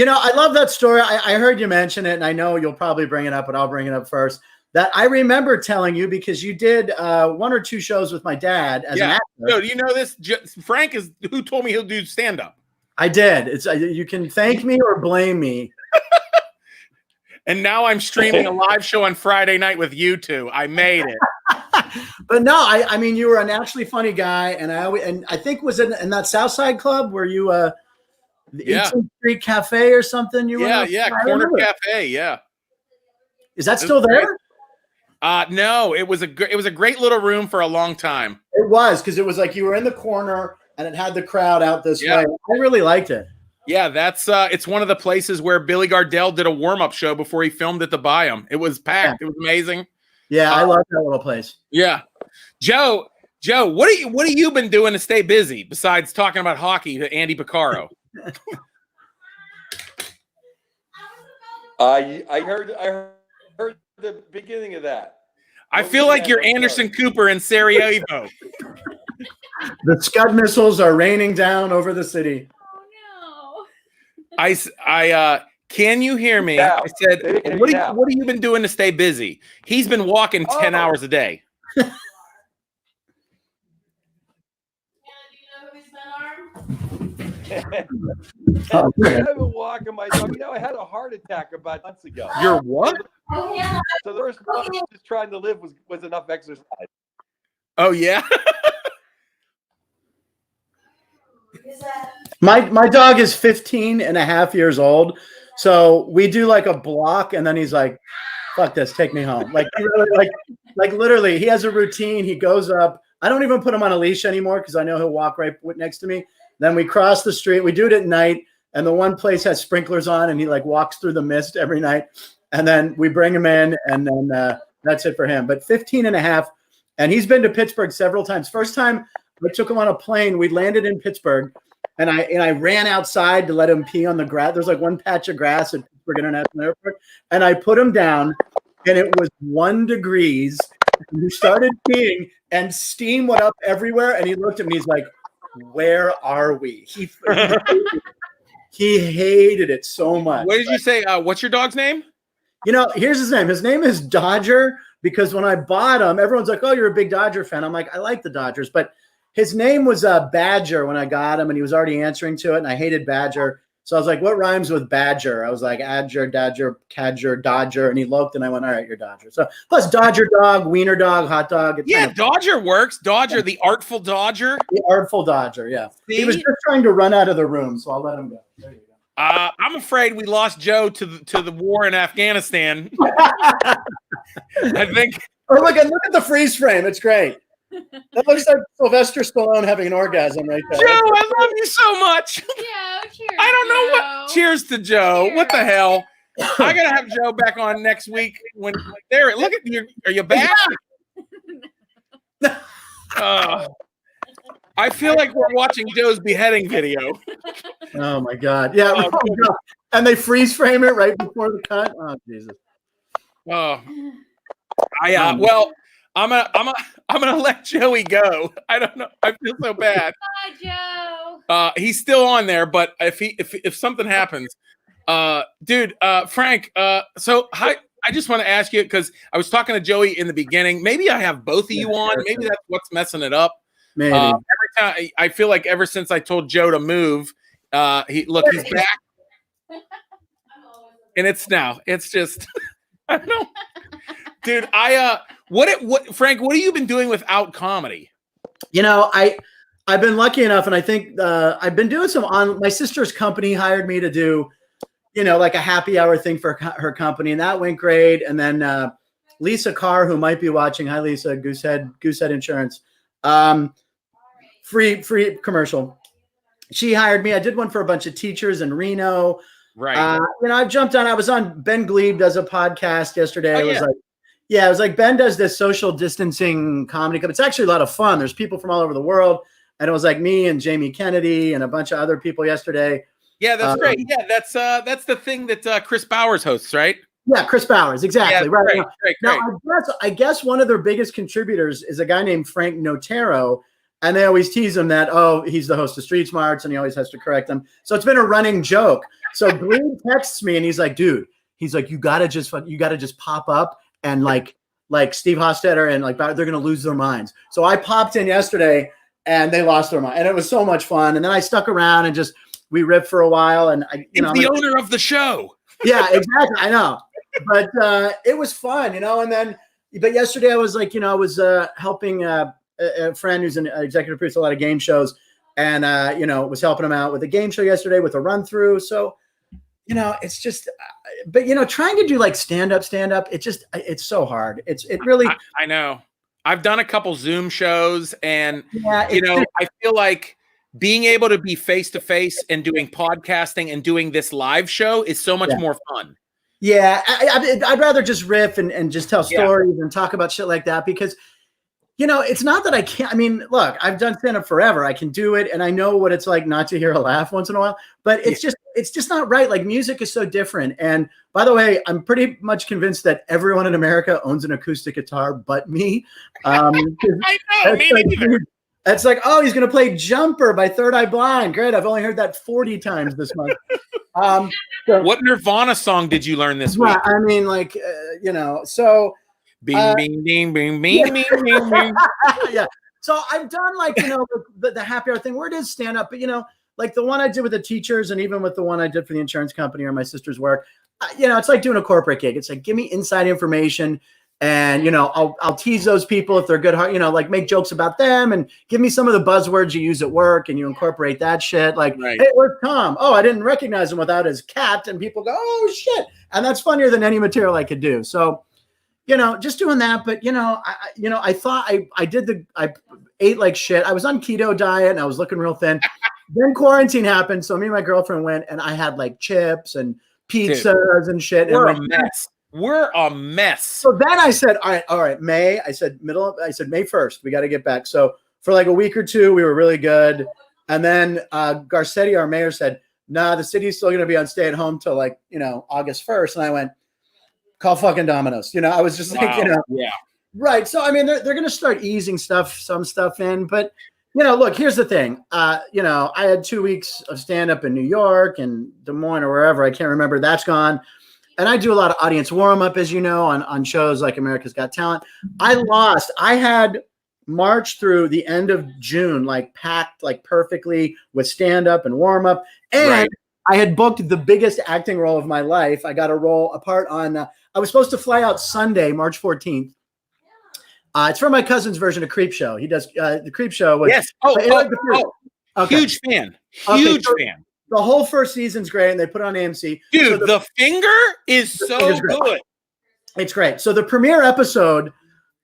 I love that story. I heard you mention it, and I know you'll probably bring it up, but I'll bring it up first. That I remember telling you because you did 1 or 2 shows with my dad as an actor. No, do you know this? Frank is who told me he'll do stand-up. I did. It's you can thank me or blame me. And now I'm streaming a live show on Friday night with you two. I made it. But no, I mean, you were a naturally funny guy, and I think was in that Southside Club where you the 18th Street Cafe or something. Corner Cafe. Yeah. Is that still there? No, it was a great little room for a long time. It was because it was like you were in the corner and it had the crowd out this way. I really liked it. Yeah, that's it's one of the places where Billy Gardell did a warm-up show before he filmed at the Biome. It was packed. Yeah. It was amazing. Yeah, I love that little place. Yeah. Joe, what have you been doing to stay busy besides talking about hockey to Andy Piccaro? I heard heard the beginning of that. I feel like you're Anderson Cooper in Sarajevo. The Scud missiles are raining down over the city. Oh no. Can you hear me? Yeah. I said, what have you been doing to stay busy? He's been walking 10 hours a day. I've been walking my dog. I had a heart attack about months ago. You're what? So the first one, just trying to live was enough exercise. Oh, yeah? My dog is 15 and a half years old. So we do like a block and then he's like, fuck this, take me home. Like, literally, he has a routine. He goes up. I don't even put him on a leash anymore because I know he'll walk right next to me. Then we cross the street. We do it at night. And the one place has sprinklers on and he like walks through the mist every night. And then we bring him in and then that's it for him. But 15 and a half. And he's been to Pittsburgh several times. First time I took him on a plane. We landed in Pittsburgh. And I ran outside to let him pee on the grass. There's like one patch of grass at Pittsburgh International Airport. And I put him down and it was 1 degree. And he started peeing and steam went up everywhere. And he looked at me. He's like, where are we? He hated it so much. What did you say? What's your dog's name? Here's his name. His name is Dodger because when I bought him, everyone's like, oh, you're a big Dodger fan. I'm like, I like the Dodgers. But his name was Badger when I got him, and he was already answering to it, and I hated Badger. So I was like, what rhymes with Badger? I was like, Adger, Dodger, Cadger, Dodger. And he looked, and I went, all right, you're Dodger. So plus Dodger dog, wiener dog, hot dog. Dodger works. Dodger, the artful Dodger. The artful Dodger, yeah. See? He was just trying to run out of the room, so I'll let him go. There you go. I'm afraid we lost Joe to the war in Afghanistan. I think. Oh, look at the freeze frame. It's great. That looks like Sylvester Stallone having an orgasm right there. Joe, I love you so much. Yeah, cheers. I don't know what. Cheers to Joe. Cheers. What the hell? I gotta have Joe back on next week. When there, look at you. Are you back? I feel like we're watching Joe's beheading video. Oh my God! Yeah, and they freeze frame it right before the cut. Oh Jesus! Well, I'm gonna let Joey go. I don't know. I feel so bad. Bye, Joe. He's still on there, but if something happens, dude, Frank. So I just want to ask you because I was talking to Joey in the beginning. Maybe I have both of you on. Maybe that's what's messing it up. Maybe every time I feel like ever since I told Joe to move, he's back, and it's just I don't know, dude. What Frank? What have you been doing without comedy? I've been lucky enough, and I think I've been doing some on. My sister's company hired me to do, like a happy hour thing for her company, and that went great. And then Lisa Carr, who might be watching, hi Lisa, Goosehead Insurance. Free commercial. She hired me. I did one for a bunch of teachers in Reno. Right. I've jumped on. I was on Ben Glebe does a podcast yesterday. Oh, it was like Ben does this social distancing comedy club. It's actually a lot of fun. There's people from all over the world, and it was like me and Jamie Kennedy and a bunch of other people yesterday. Yeah, that's great. Yeah, that's the thing that Chris Bowers hosts, right? Yeah, Chris Bowers, exactly. Yeah, right. Great. Now, I guess one of their biggest contributors is a guy named Frank Nicotero. And they always tease him that, he's the host of Street Smarts, and he always has to correct them. So it's been a running joke. So Glebe texts me, and he's like, dude, you gotta just pop up and like Steve Hofstetter and like they're gonna lose their minds. So I popped in yesterday, and they lost their mind, and it was so much fun. And then I stuck around and we ripped for a while, and the owner of the show. Yeah, exactly. I know, but it was fun, but yesterday I was like, I was helping. A friend who's an executive producer a lot of game shows, and was helping him out with a game show yesterday with a run through. So it's just but trying to do like stand up it's so hard. It really I know. I've done a couple Zoom shows, and I feel like being able to be face to face and doing podcasting and doing this live show is so much more fun. Yeah, I'd rather just riff and just tell stories and talk about shit like that because it's not that I can't. I mean, look, I've done stand-up forever. I can do it, and I know what it's like not to hear a laugh once in a while. But it's just not right. Like, music is so different. And by the way, I'm pretty much convinced that everyone in America owns an acoustic guitar, but me. I know, me neither. It's like, oh, he's gonna play "Jumper" by Third Eye Blind. Great, I've only heard that 40 times this month. What Nirvana song did you learn this week? I mean, like, so. Bing, bing, bing, bing, bing, bing, bing, bing. Yeah. So I've done like, the happy hour thing where it is stand up, but like the one I did with the teachers and even with the one I did for the insurance company or my sister's work, it's like doing a corporate gig. It's like, give me inside information and, I'll tease those people if they're good, like make jokes about them and give me some of the buzzwords you use at work and you incorporate that shit. Like, right. Hey, where's Tom? Oh, I didn't recognize him without his cat. And people go, oh shit. And that's funnier than any material I could do. So, just doing that. But, I thought I ate like shit. I was on keto diet and I was looking real thin. Then quarantine happened. So me and my girlfriend went and I had like chips and pizzas and shit. We're a mess. We're a mess. So then I said, all right, May. I said May 1st. We got to get back. So for like a week or two, we were really good. And then Garcetti, our mayor, said, nah, the city's still going to be on stay at home till like, August 1st. And I went, call fucking Domino's. I was just like, yeah. Right. So, I mean, they're going to start easing some stuff in, but look, here's the thing. I had 2 weeks of stand up in New York and Des Moines or wherever. I can't remember. That's gone. And I do a lot of audience warm up, as you know, on shows like America's Got Talent. I had March through the end of June, like packed like perfectly with stand up and warm up. And right. I had booked the biggest acting role of my life. I got a part on, I was supposed to fly out Sunday, March 14th. It's from my cousin's version of Creep Show. He does the Creep Show. Was, yes. Okay. Huge fan. Huge fan. The whole first season's great, and they put it on AMC. Dude, so the finger is so good. It's great. So the premiere episode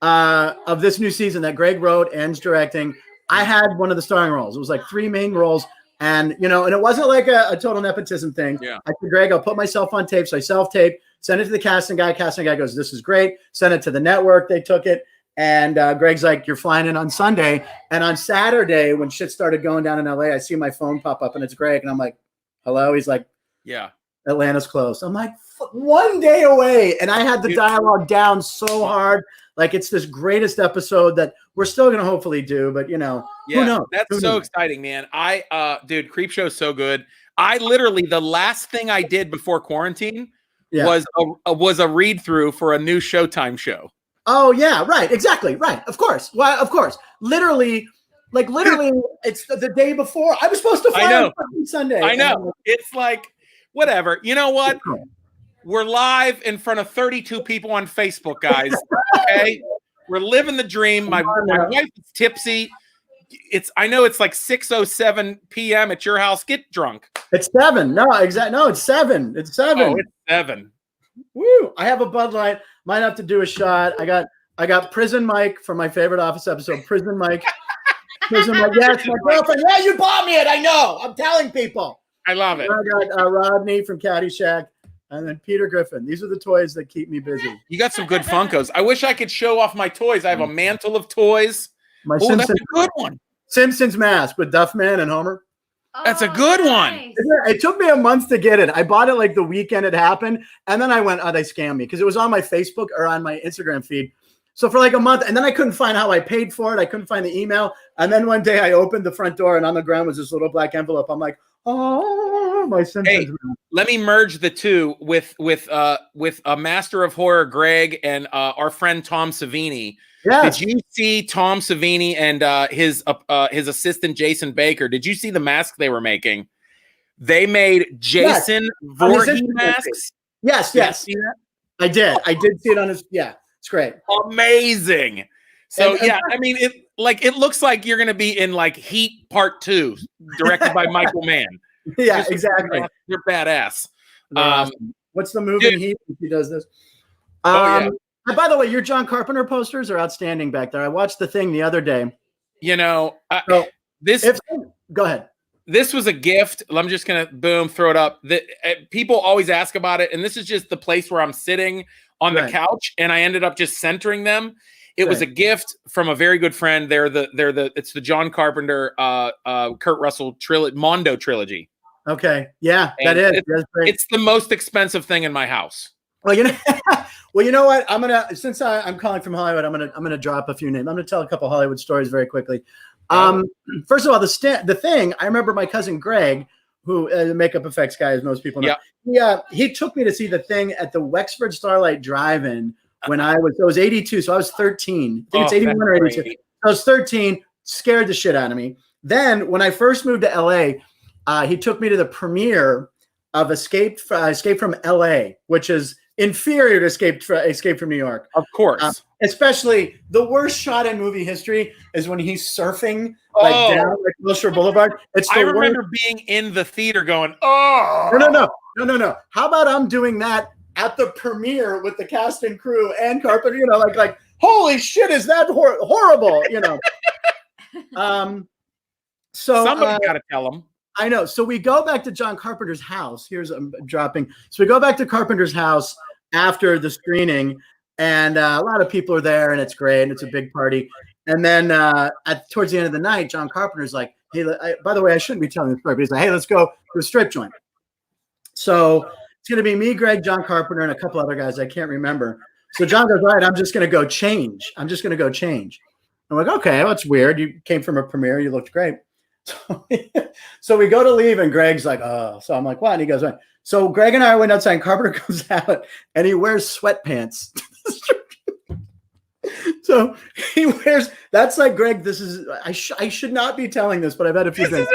of this new season that Greg wrote and's directing, I had one of the starring roles. It was like 3 main roles. And, and it wasn't like a total nepotism thing. Yeah. I said, Greg, I'll put myself on tape. So I self-tape, send it to the casting guy. Casting guy goes, this is great. Send it to the network. They took it. And Greg's like, you're flying in on Sunday. And on Saturday, when shit started going down in LA, I see my phone pop up and it's Greg. And I'm like, hello? He's like, yeah, Atlanta's closed. I'm like, 1 day away. And I had the dialogue down so hard. Like, it's this greatest episode that we're still going to hopefully do. But, who knows? That's so exciting, man. Dude, Creep Show is so good. I literally, the last thing I did before quarantine was a read through for a new Showtime show. Oh yeah, right, exactly, right. Of course, well, of course. Literally, it's the day before. I was supposed to fly on Sunday. I know. It's like, whatever. You know what? We're live in front of 32 people on Facebook, guys. Okay, we're living the dream. My wife is tipsy. I know it's like 6:07 p.m. at your house. Get drunk. It's 7. No, exactly. No, it's 7. It's 7. Oh, it's 7. Woo! I have a Bud Light. Might have to do a shot. I got Prison Mike from my favorite Office episode. Prison Mike. Yes, my girlfriend. Yeah, you bought me it. I know. I'm telling people. I love it. I got Rodney from Caddyshack, and then Peter Griffin. These are the toys that keep me busy. You got some good Funkos. I wish I could show off my toys. I have a mantle of toys. That's a good one. Simpsons mask with Duffman and Homer. That's a good one. It took me a month to get it. I bought it like the weekend it happened. And then I went, oh, they scammed me because it was on my Facebook or on my Instagram feed. So for like a month, and then I couldn't find how I paid for it. I couldn't find the email. And then one day I opened the front door and on the ground was this little black envelope. I'm like, oh, my Simpsons. Hey, let me merge the two with a master of horror, Greg, and our friend Tom Savini. Yes. Did you see Tom Savini and his assistant Jason Baker? Did you see the mask they were making? They made Jason Voorhees masks. Yes. I did see it on his. Yeah, it's great. Amazing. So I mean, it looks like you're gonna be in like Heat Part 2, directed by Michael Mann. Yeah, exactly. You're badass. What's the movie in Heat if he does this? And by the way, your John Carpenter posters are outstanding back there. I watched The Thing the other day. Go ahead. This was a gift. I'm just going to throw it up. People always ask about it. And this is just the place where I'm sitting on the couch. And I ended up just centering them. It was a gift from a very good friend. It's the John Carpenter, Kurt Russell Mondo trilogy. Okay. Yeah, And that is. It's the most expensive thing in my house. Well, you know what? Since I'm calling from Hollywood, I'm gonna drop a few names. I'm gonna tell a couple Hollywood stories very quickly. First of all, the thing I remember, my cousin Greg, who the makeup effects guy, as most people know, he took me to see The Thing at the Wexford Starlight Drive-In when it was 82, so I was 13. I think it's 81 or 82. I was 13, scared the shit out of me. Then when I first moved to LA, he took me to the premiere of Escape from LA, which is inferior to Escape from New York. Of course. Especially the worst shot in movie history is when he's surfing down Wilshire Boulevard. I remember being in the theater going, oh. No. How about I'm doing that at the premiere with the cast and crew and Carpenter, like holy shit, is that horrible, So somebody got to tell him. I know. So we go back to John Carpenter's house. I'm dropping. So we go back to Carpenter's house after the screening, and a lot of people are there, and it's great, and it's a big party. And then towards the end of the night, John Carpenter's like, hey, by the way, I shouldn't be telling this story, but he's like, hey, let's go to a strip joint. So it's going to be me, Greg, John Carpenter, and a couple other guys I can't remember. So John goes, all right, I'm just going to go change. I'm like, okay, well, that's weird. You came from a premiere. You looked great. So we go to leave, and Greg's like, oh. So I'm like, what? And he goes, right. So Greg and I went outside, and Carpenter comes out, and he wears sweatpants. So he wears, that's like, Greg, this is, I should not be telling this, but I've had a few drinks.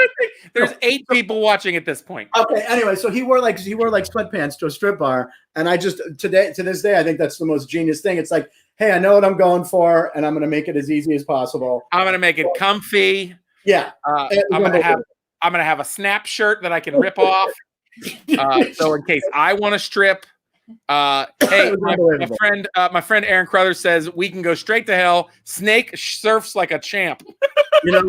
There's 8 people watching at this point. Okay. Anyway, so he wore like sweatpants to a strip bar. And I just, to this day, I think that's the most genius thing. It's like, hey, I know what I'm going for, and I'm going to make it as easy as possible. I'm going to make it comfy. Yeah. I'm going to have a snap shirt that I can rip off. So in case I want to strip, hey, my friend Aaron Crothers says we can go straight to hell. Snake surfs like a champ. I'll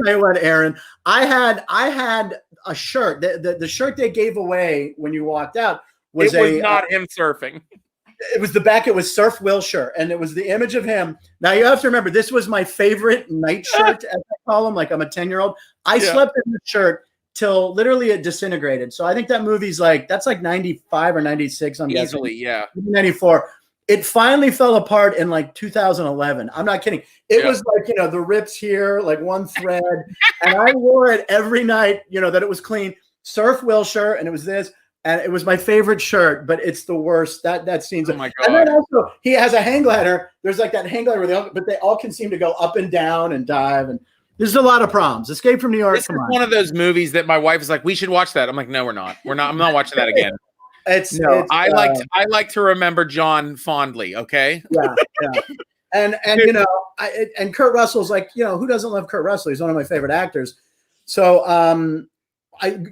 tell you what, Aaron, I had a shirt. The shirt they gave away when you walked out was not him surfing. It was the back. It was Surf Wilshire, and it was the image of him. Now you have to remember, this was my favorite night shirt, as I call them. Like, I'm a 10-year-old. I slept in the shirt till literally it disintegrated. So I think that movie's that's like 95 or 96. I'm easily, guessing. 94. It finally fell apart in like 2011. I'm not kidding. It was like, the rips here, like one thread, and I wore it every night. That it was clean. Surf Wilshire, and it was this. And it was my favorite shirt, but it's the worst. That scene's. Oh my God. And then also he has a hang glider. There's like that hang glider but they all can seem to go up and down and dive. And there's a lot of problems. Escape from New York. This is one of those movies that my wife is like, we should watch that. I'm like, no, we're not. I'm not watching that again. I like to remember John fondly. Okay. Yeah. And and Kurt Russell's like, who doesn't love Kurt Russell? He's one of my favorite actors. So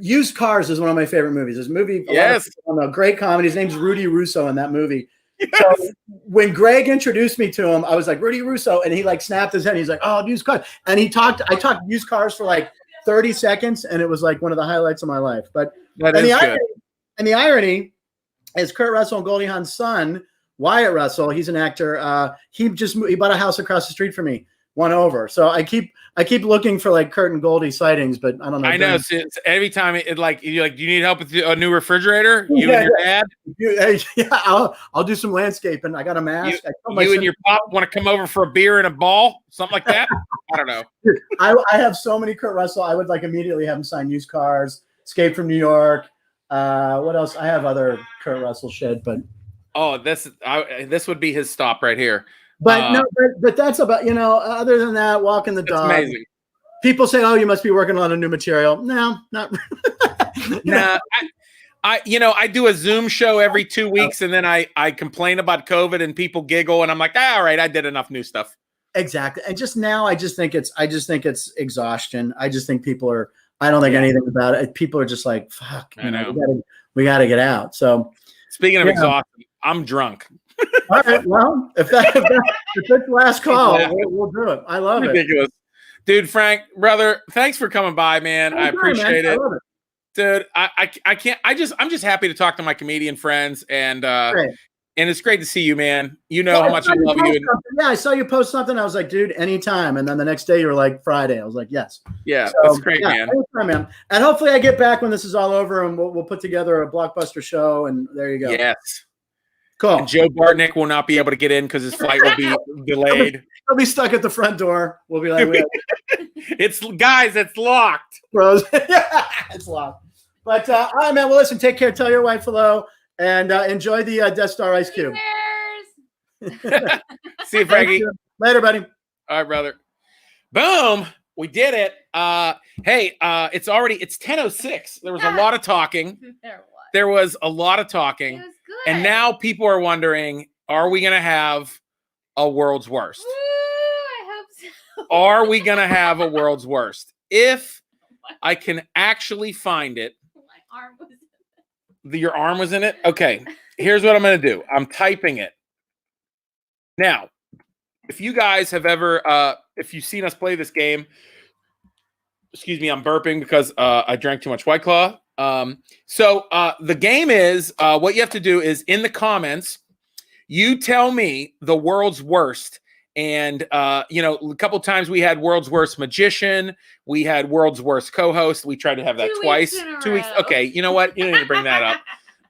Used Cars is one of my favorite movies. This movie, a great comedy. His name's Rudy Russo in that movie. Yes. So when Greg introduced me to him, I was like, Rudy Russo, and he like snapped his head. He's like, oh, Used Cars. And I talked Used Cars for like 30 seconds, and it was like one of the highlights of my life. But the irony is Kurt Russell and Goldie Hawn's son, Wyatt Russell, he's an actor. He bought a house across the street from me, one over. So I keep looking for like Kurt and Goldie sightings, but I don't know. I know. It's every time you're like, do you need help with a new refrigerator? You and your dad? I'll do some landscaping. I got a mask. You and your pop want to come over for a beer and a ball? Something like that? I don't know. I have so many Kurt Russell. I would like immediately have him sign Used Cars, Escape from New York. What else? I have other Kurt Russell shit, but this would be his stop right here. But but that's about, other than that, walking the dog. Amazing. People say, oh, you must be working on a new material. No, not really. Nah, I do a Zoom show every 2 weeks, and then I complain about COVID and people giggle, and I'm like, all right, I did enough new stuff. Exactly. And just now I just think it's exhaustion. I just think I don't think anything about it. People are just like, fuck, we gotta get out. So speaking of exhaustion, I'm drunk. All right. Well, if that's the last call, we'll do it. I love Ridiculous. Dude, Frank, brother, thanks for coming by, man. I appreciate it. I love it. Dude, I can't. I'm just happy to talk to my comedian friends and and it's great to see you, man. You know how much I love you. Yeah, I saw you post something. I was like, dude, anytime. And then the next day you were like, Friday. I was like, yes. Yeah, so, that's great, man. Anytime, man. And hopefully I get back when this is all over and we'll put together a blockbuster show. And there you go. Yes. Cool. And Joe Bartnick will not be able to get in because his flight will be delayed. He'll be stuck at the front door. We'll be like, it's locked. Bros. It's locked. But all right, man. Well, listen, take care. Tell your wife hello and enjoy the Death Star ice cube. See you, Frankie. Later, buddy. All right, brother. Boom. We did it. Hey, it's 10:06. There was a lot of talking. There was a lot of talking. It was good. And now people are wondering, are we going to have a world's worst? Woo, I hope so. Are we going to have a world's worst? If I can actually find it. My arm was in it. Your arm was in it? Okay. Here's what I'm going to do. I'm typing it. Now, if you guys have ever, if you've seen us play this game, excuse me, I'm burping because I drank too much White Claw. So the game is, what you have to do is in the comments, you tell me the world's worst. And, a couple times we had world's worst magician. We had world's worst co-host. We tried to have that twice. 2 weeks. Okay. You know what? You don't need to bring that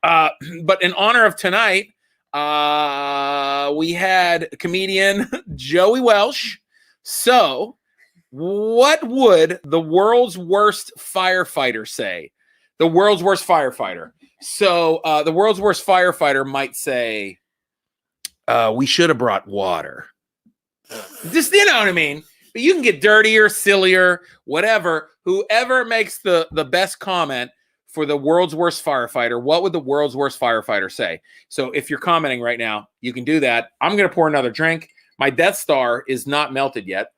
up. But in honor of tonight, we had comedian Joey Welsh. So what would the world's worst firefighter say? The world's worst firefighter. So the world's worst firefighter might say, we should have brought water. Just, you know what I mean? But you can get dirtier, sillier, whatever. Whoever makes the best comment for the world's worst firefighter, what would the world's worst firefighter say? So if you're commenting right now, you can do that. I'm going to pour another drink. My Death Star is not melted yet.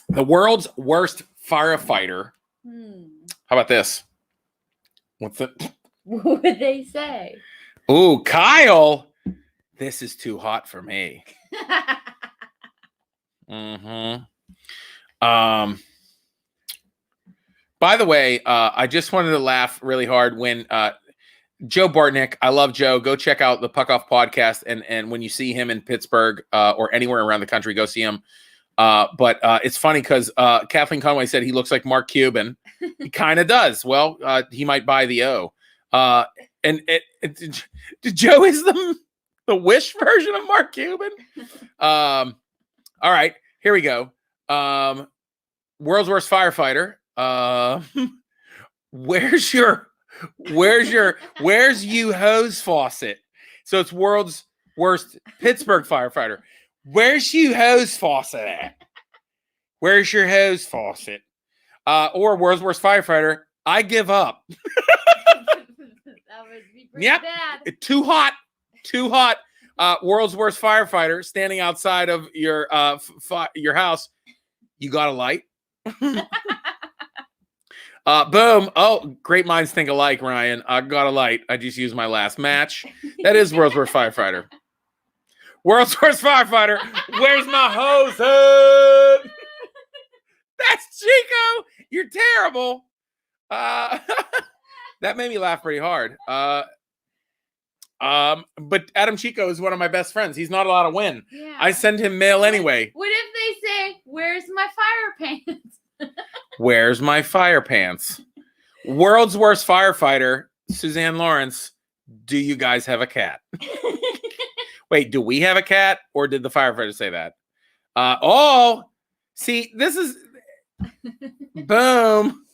The world's worst firefighter. How about this? What's it? What would they say? Ooh, Kyle. This is too hot for me. By the way, I just wanted to laugh really hard when Joe Bartnick, I love Joe. Go check out the Puck Off podcast. And when you see him in Pittsburgh or anywhere around the country, go see him. But it's funny because Kathleen Conway said he looks like Mark Cuban. He kind of does. Well, he might buy the O. And Joe is the Wish version of Mark Cuban. All right, here we go. World's worst firefighter. Where's you hose faucet? So it's world's worst Pittsburgh firefighter. Where's you hose faucet at? Where's your hose faucet? Or world's worst firefighter. I give up. That would be pretty bad. Too hot. World's worst firefighter standing outside of your house. You got a light? Boom. Oh, great minds think alike, Ryan. I got a light. I just used my last match. That is world's worst firefighter. World's worst firefighter. Where's my hose hood? That's Chico. You're terrible. That made me laugh pretty hard. But Adam Chico is one of my best friends. He's not allowed to win. Yeah. I send him mail anyway. What if they say, "Where's my fire pants?" Where's my fire pants? World's worst firefighter, Suzanne Lawrence. Do you guys have a cat? Wait, do we have a cat, or did the firefighter say that? See, this is boom.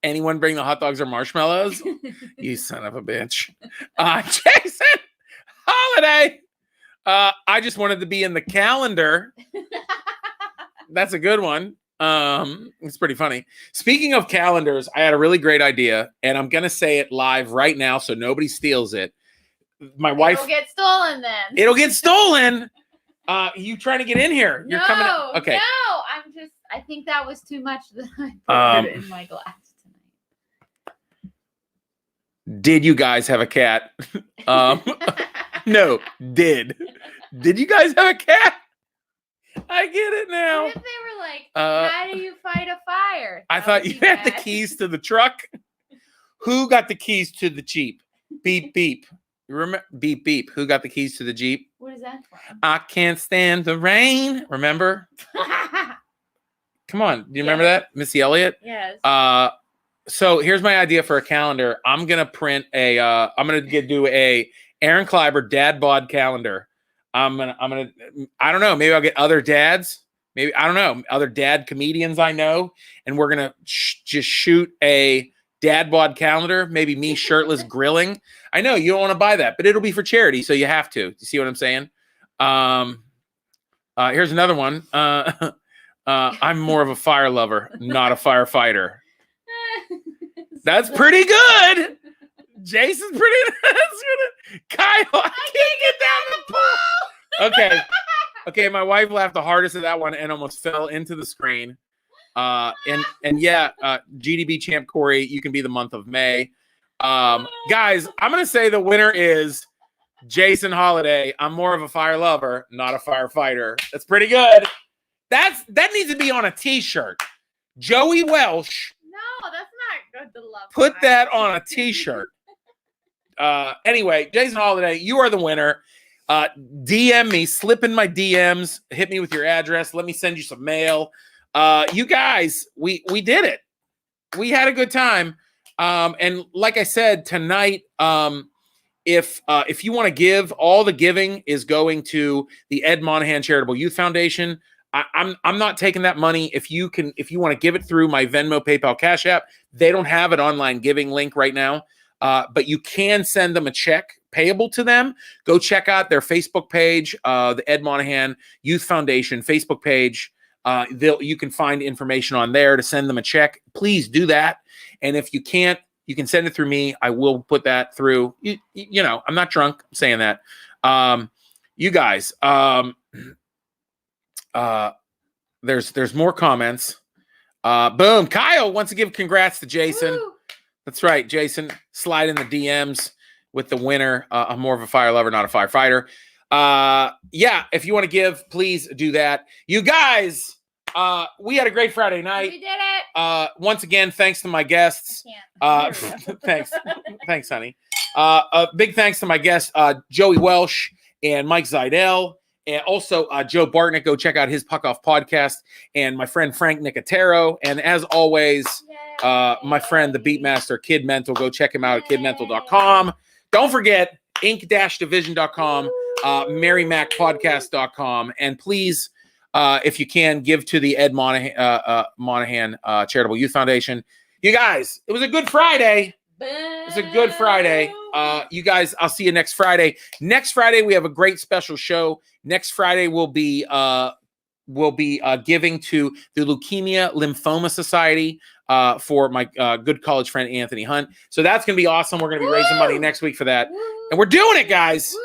Anyone bring the hot dogs or marshmallows? You son of a bitch. Jason Holiday. I just wanted to be in the calendar. That's a good one. It's pretty funny. Speaking of calendars, I had a really great idea, and I'm going to say it live right now so nobody steals it. My wife. It'll get stolen then. It'll get stolen. You trying to get in here? You're coming. Okay. No, I think that was too much that I put it in my glass tonight. Did you guys have a cat? No, did you guys have a cat? I get it now. What if they were like, how do you fight a fire? I thought you had the keys to the truck. Who got the keys to the Jeep? Beep, beep. You remember? Beep, beep. Who got the keys to the Jeep? What is that from? I can't stand the rain. Remember? Come on. Do you remember that? Missy Elliott? Yes. So here's my idea for a calendar. I'm going to print I'm going to do a Aaron Kleiber dad bod calendar. I don't know. Maybe I'll get other dads. Maybe, I don't know, other dad comedians I know. And we're going to just shoot a dad bod calendar. Maybe me shirtless grilling. I know you don't want to buy that, but it'll be for charity. So you have to. You see what I'm saying? Here's another one. I'm more of a fire lover, not a firefighter. That's pretty good. Jason's pretty. That's good. Kyle, I can't get down the pole. Okay. Okay. My wife laughed the hardest at that one and almost fell into the screen. GDB champ Corey, you can be the month of May. Guys, I'm gonna say the winner is Jason Holiday. I'm more of a fire lover, not a firefighter. That's pretty good. That needs to be on a t-shirt. Joey Welsh. No, that's not good to love. Put that on a t-shirt. Anyway, Jason Holiday, you are the winner. DM me, slip in my DMs, hit me with your address. Let me send you some mail. You guys, we did it. We had a good time. And like I said, tonight, if you want to give, all the giving is going to the Ed Monahan Charitable Youth Foundation. I'm not taking that money. If you want to give it through my Venmo, PayPal, Cash App, they don't have an online giving link right now. But you can send them a check payable to them. Go check out their Facebook page, the Ed Monahan Youth Foundation Facebook page. You can find information on there to send them a check. Please do that. And if you can't, you can send it through me. I will put that through. You know, I'm not drunk. I'm saying that. You guys, there's more comments. Boom. Kyle wants to give congrats to Jason. Woo! That's right. Jason, slide in the DMs with the winner. I'm more of a fire lover, not a firefighter. Yeah, if you want to give, please do that. You guys, we had a great Friday night. We did it. Once again, thanks to my guests. Thanks, honey. A big thanks to my guests, Joey Welsh and Mike Zydel. And also Joe Bartnick. Go check out his Puck Off podcast. And my friend Frank Nicotero. And as always, my friend, the Beatmaster, Kid Mental. Go check him out at kidmental.com. Don't forget, inc-division.com, marymacpodcast.com. And please, if you can, give to the Ed Monahan Charitable Youth Foundation. You guys, it was a good Friday. It was a good Friday. You guys, I'll see you next Friday. Next Friday, we have a great special show. Next Friday, we'll be giving to the Leukemia Lymphoma Society for my good college friend, Anthony Hunt. So that's going to be awesome. We're going to be raising money next week for that. And we're doing it, guys.